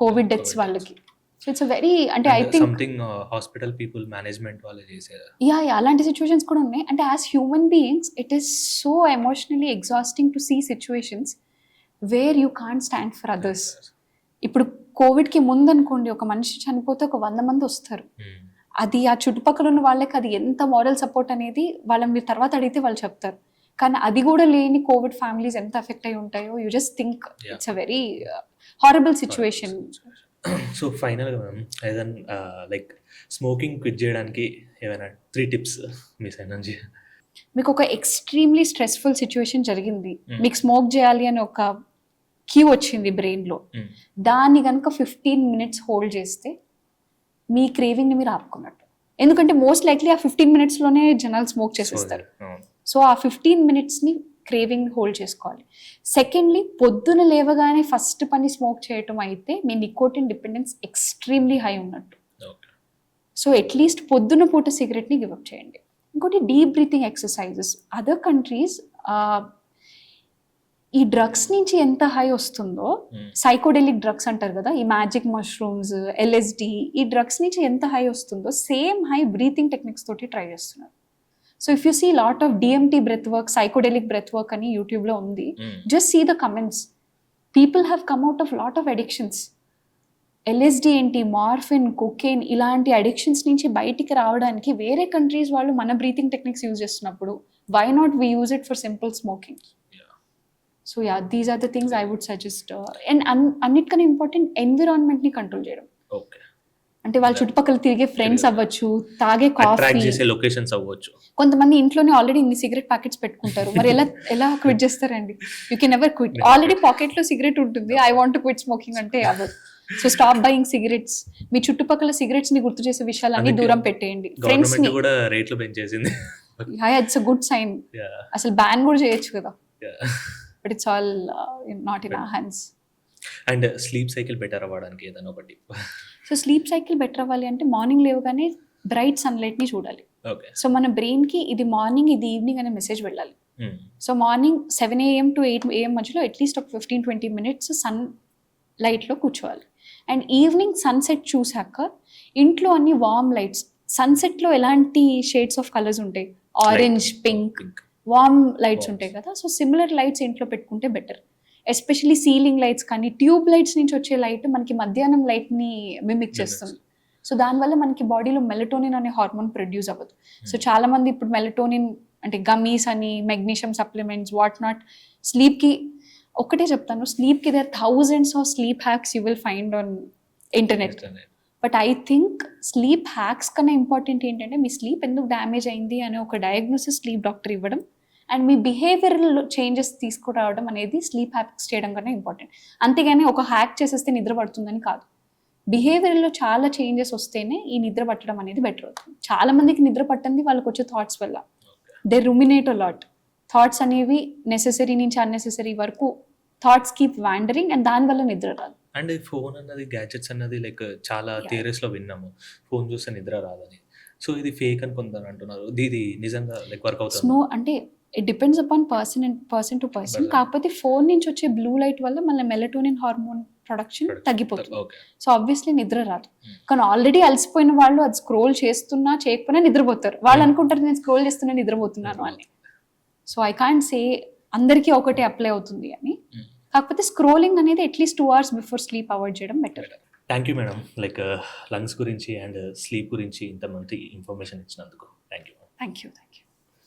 covid deaths వాళ్ళకి. సో ఇట్స్ వెరీ అంటే I think something hospital people management వాళ్ళు చేశారు. యా అలాంటి సిచ్యువేషన్స్ కూడా ఉన్నాయి. అంటే as human beings it is so emotionally exhausting to see situations where you can't stand for others. ఇప్పుడు కోవిడ్కి ముందు అనుకోండి, ఒక మనిషి చనిపోతే ఒక 100 మంది వస్తారు. అది ఆ చుట్టుపక్కల ఉన్న వాళ్ళకి అది ఎంత మారల్ సపోర్ట్ అనేది వాళ్ళని మీరు తర్వాత అడిగితే వాళ్ళు చెప్తారు. కానీ అది కూడా లేని కోవిడ్ ఫ్యామిలీస్ ఎంత ఎఫెక్ట్ అయి ఉంటాయో you just think it's a very horrible situation. So ఫైనల్గా మ్యామ్ ఏదైనా లైక్ స్మోకింగ్ క్విట్ చేయడానికి ఏమైనా 3 tips మీ సైడ్ నుంచి? మీకు ఒక ఎక్స్ట్రీమ్లీ స్ట్రెస్ఫుల్ సిచ్యువేషన్ జరిగింది, మీకు స్మోక్ చేయాలి అని ఒక క్యూ వచ్చింది బ్రెయిన్లో, దాన్ని కనుక 15 minutes హోల్డ్ చేస్తే మీ క్రేవింగ్ని మీరు ఆపుకున్నట్టు. ఎందుకంటే మోస్ట్ లైక్లీ ఆ 15 minutesలోనే జనాలు స్మోక్ చేసేస్తారు. సో ఆ 15 minutesని క్రేవింగ్ హోల్డ్ చేసుకోవాలి. సెకండ్లీ, పొద్దున లేవగానే ఫస్ట్ పని స్మోక్ చేయటం అయితే మీ నికోటిన్ డిపెండెన్స్ ఎక్స్ట్రీమ్లీ హై ఉన్నట్టు. సో అట్లీస్ట్ పొద్దున పూట సిగరెట్ని గివప్ చేయండి. ఇంకోటి deep breathing exercises. Other countries ఈ డ్రగ్స్ నుంచి ఎంత హై వస్తుందో, సైకోడెలిక్ డ్రగ్స్ అంటారు కదా, ఈ మ్యాజిక్ మష్రూమ్స్, LSD, ఈ డ్రగ్స్ నుంచి ఎంత హై వస్తుందో సేమ్ హై బ్రీతింగ్ టెక్నిక్స్ తోటి ట్రై చేస్తున్నారు. So if you see lot of DMT breath work, psychedelic breath work అని యూట్యూబ్లో ఉంది. Just see the comments. People have come out of lot of addictions. LSD ఏంటి, morphine, cocaine, ఇలాంటి addictions నుంచి బయటికి రావడానికి వేరే కంట్రీస్ వాళ్ళు మన బ్రీతింగ్ టెక్నిక్స్ యూజ్ చేస్తున్నప్పుడు why not we use it for simple smoking? So yeah, these are the things I would suggest. And అన్నిటికన్నా ఇంపార్టెంట్ ఎన్విరాన్మెంట్ని కంట్రోల్ చేయడం. అంటే వాళ్ళ చుట్టుపక్కల తిరిగే ఫ్రెండ్స్ అవ్వచ్చు, తాగే కాఫీ, లొకేషన్స్ అవ్వచ్చు. కొంతమంది ఇంట్లోనే ఆల్రెడీ ఇన్ని సిగరెట్ ప్యాకెట్స్ పెట్టుకుంటారు, మరి ఎలా క్విట్ చేస్తారండి? You can never quit. Already పాకెట్లో సిగరెట్ ఉంటుంది, I want to quit smoking అంటే అవ్వదు. So stop buying cigarettes. మీ చుట్టుపక్కల సిగరెట్స్ ని గుర్తు చేసే విషయాలన్నీ దూరం పెట్టేయండి. ఫ్రెండ్స్ ని కూడా రేట్లు పెంచేసింది. It's a good sign. అసలు బ్యాన్ కూడా చేయొచ్చు కదా, but it's all not in our hands. And sleep cycle better అవ్వడానికి ఏదైనా ఒకటి? సో స్లీప్ సైకిల్ బెటర్ అవ్వాలి అంటే మార్నింగ్ లేవగానే బ్రైట్ సన్లైట్ని చూడాలి. సో మన బ్రెయిన్కి ఇది మార్నింగ్, ఇది ఈవినింగ్ అనే మెసేజ్ వెళ్ళాలి. So morning 7 AM to 8 AM మధ్యలో అట్లీస్ట్ ఒక 15-20 minutes సన్ లైట్లో కూర్చోవాలి. అండ్ ఈవినింగ్ సన్సెట్ చూసాక ఇంట్లో అన్ని వార్మ్ లైట్స్. సన్సెట్లో ఎలాంటి షేడ్స్ ఆఫ్ కలర్స్ ఉంటాయి? ఆరెంజ్, పింక్, వార్మ్ లైట్స్ ఉంటాయి కదా. సో సిమిలర్ లైట్స్ ఇంట్లో పెట్టుకుంటే బెటర్. ఎస్పెషలీ సీలింగ్ లైట్స్ కానీ ట్యూబ్ లైట్స్ నుంచి వచ్చే లైట్ మనకి మధ్యాహ్నం లైట్ని మిమిక్ చేస్తుంది. సో దానివల్ల మనకి బాడీలో మెలటోనిన్ అనే హార్మోన్ ప్రొడ్యూస్ అవ్వదు. సో చాలామంది ఇప్పుడు మెలటోనిన్ అంటే గమ్మీస్ అని, మెగ్నీషియం సప్లిమెంట్స్, వాట్ నాట్. స్లీప్కి ఒక్కటే చెప్తాను, స్లీప్కి there thousands of sleep hacks you will find on internet. But I think sleep hacks కన్నా ఇంపార్టెంట్ ఏంటంటే మీ స్లీప్ ఎందుకు డ్యామేజ్ అయింది అనే ఒక డయాగ్నోసిస్ స్లీప్ డాక్టర్ ఇవ్వడం, అండ్ మీ బిహేవియరల్ చేంజెస్ తీసుకురావడం అనేది స్లీప్ హ్యాక్స్ చేయడం కన్నా ఇంపార్టెంట్. అంతేగాని ఒక హ్యాక్ చేసేస్తే నిద్ర పడుతుందని కాదు. బిహేవియర్లో చాలా చేంజెస్ వస్తేనే ఈ నిద్ర పట్టడం అనేది బెటర్ అవుతుంది. చాలా మందికి నిద్ర పట్టంది వాళ్ళకి వచ్చే థాట్స్ వల్ల. They ruminate a lot. Thoughts అనేవి నెసెసరీ నుంచి అన్నెసెసరీ వరకు థాట్స్ కీప్ వాండరింగ్ అండ్ దానివల్ల నిద్ర రాదు. అండ్ ఈ ఫోన్ అన్నది, గ్యాడ్జెట్స్ అన్నది లైక్ చాలా Yeah. థియరీస్‌లో విన్నాము. ఫోన్ చూస్తే నిద్ర రాదని. సో ఇది ఫేక్ అని కొందరు అంటున్నారు. ఇది నిజంగా లైక్ వర్క్ అవుతుందా? స్నో అంటే it depends upon person to person. But- కాకపోతే ఫోన్ నుంచి వచ్చే బ్లూ లైట్ వల్ల మన మెలటోనిన్ హార్మోన్ ప్రొడక్షన్ తగ్గిపోతుంది. ఓకే. సో ఆబ్వియస్లీ నిద్ర రాదు. Hmm. కానీ ఆల్రెడీ అలసిపోయిన వాళ్ళు అది స్క్రోల్ చేస్తున్నా చేయకపోయినా నిద్రపోతారు. వాళ్ళు అనుకుంటారు నేను స్క్రోల్ చేస్తున్నా నిద్రపోతున్నాను అని. సో ఐ కాంట్ సే అందరికీ ఒకటే అప్లై అవుతుంది అని. Hmm. కాకపోతే స్క్రోలింగ్ అనేది at least 2 hours before sleep avoid చేయడం better. Thank you madam. Like lungs గురించి అండ్ స్లీప్ గురించి ఇంత మంచి ఇన్ఫర్మేషన్ ఇచ్చినందుకు థ్యాంక్ యూ. Thank you.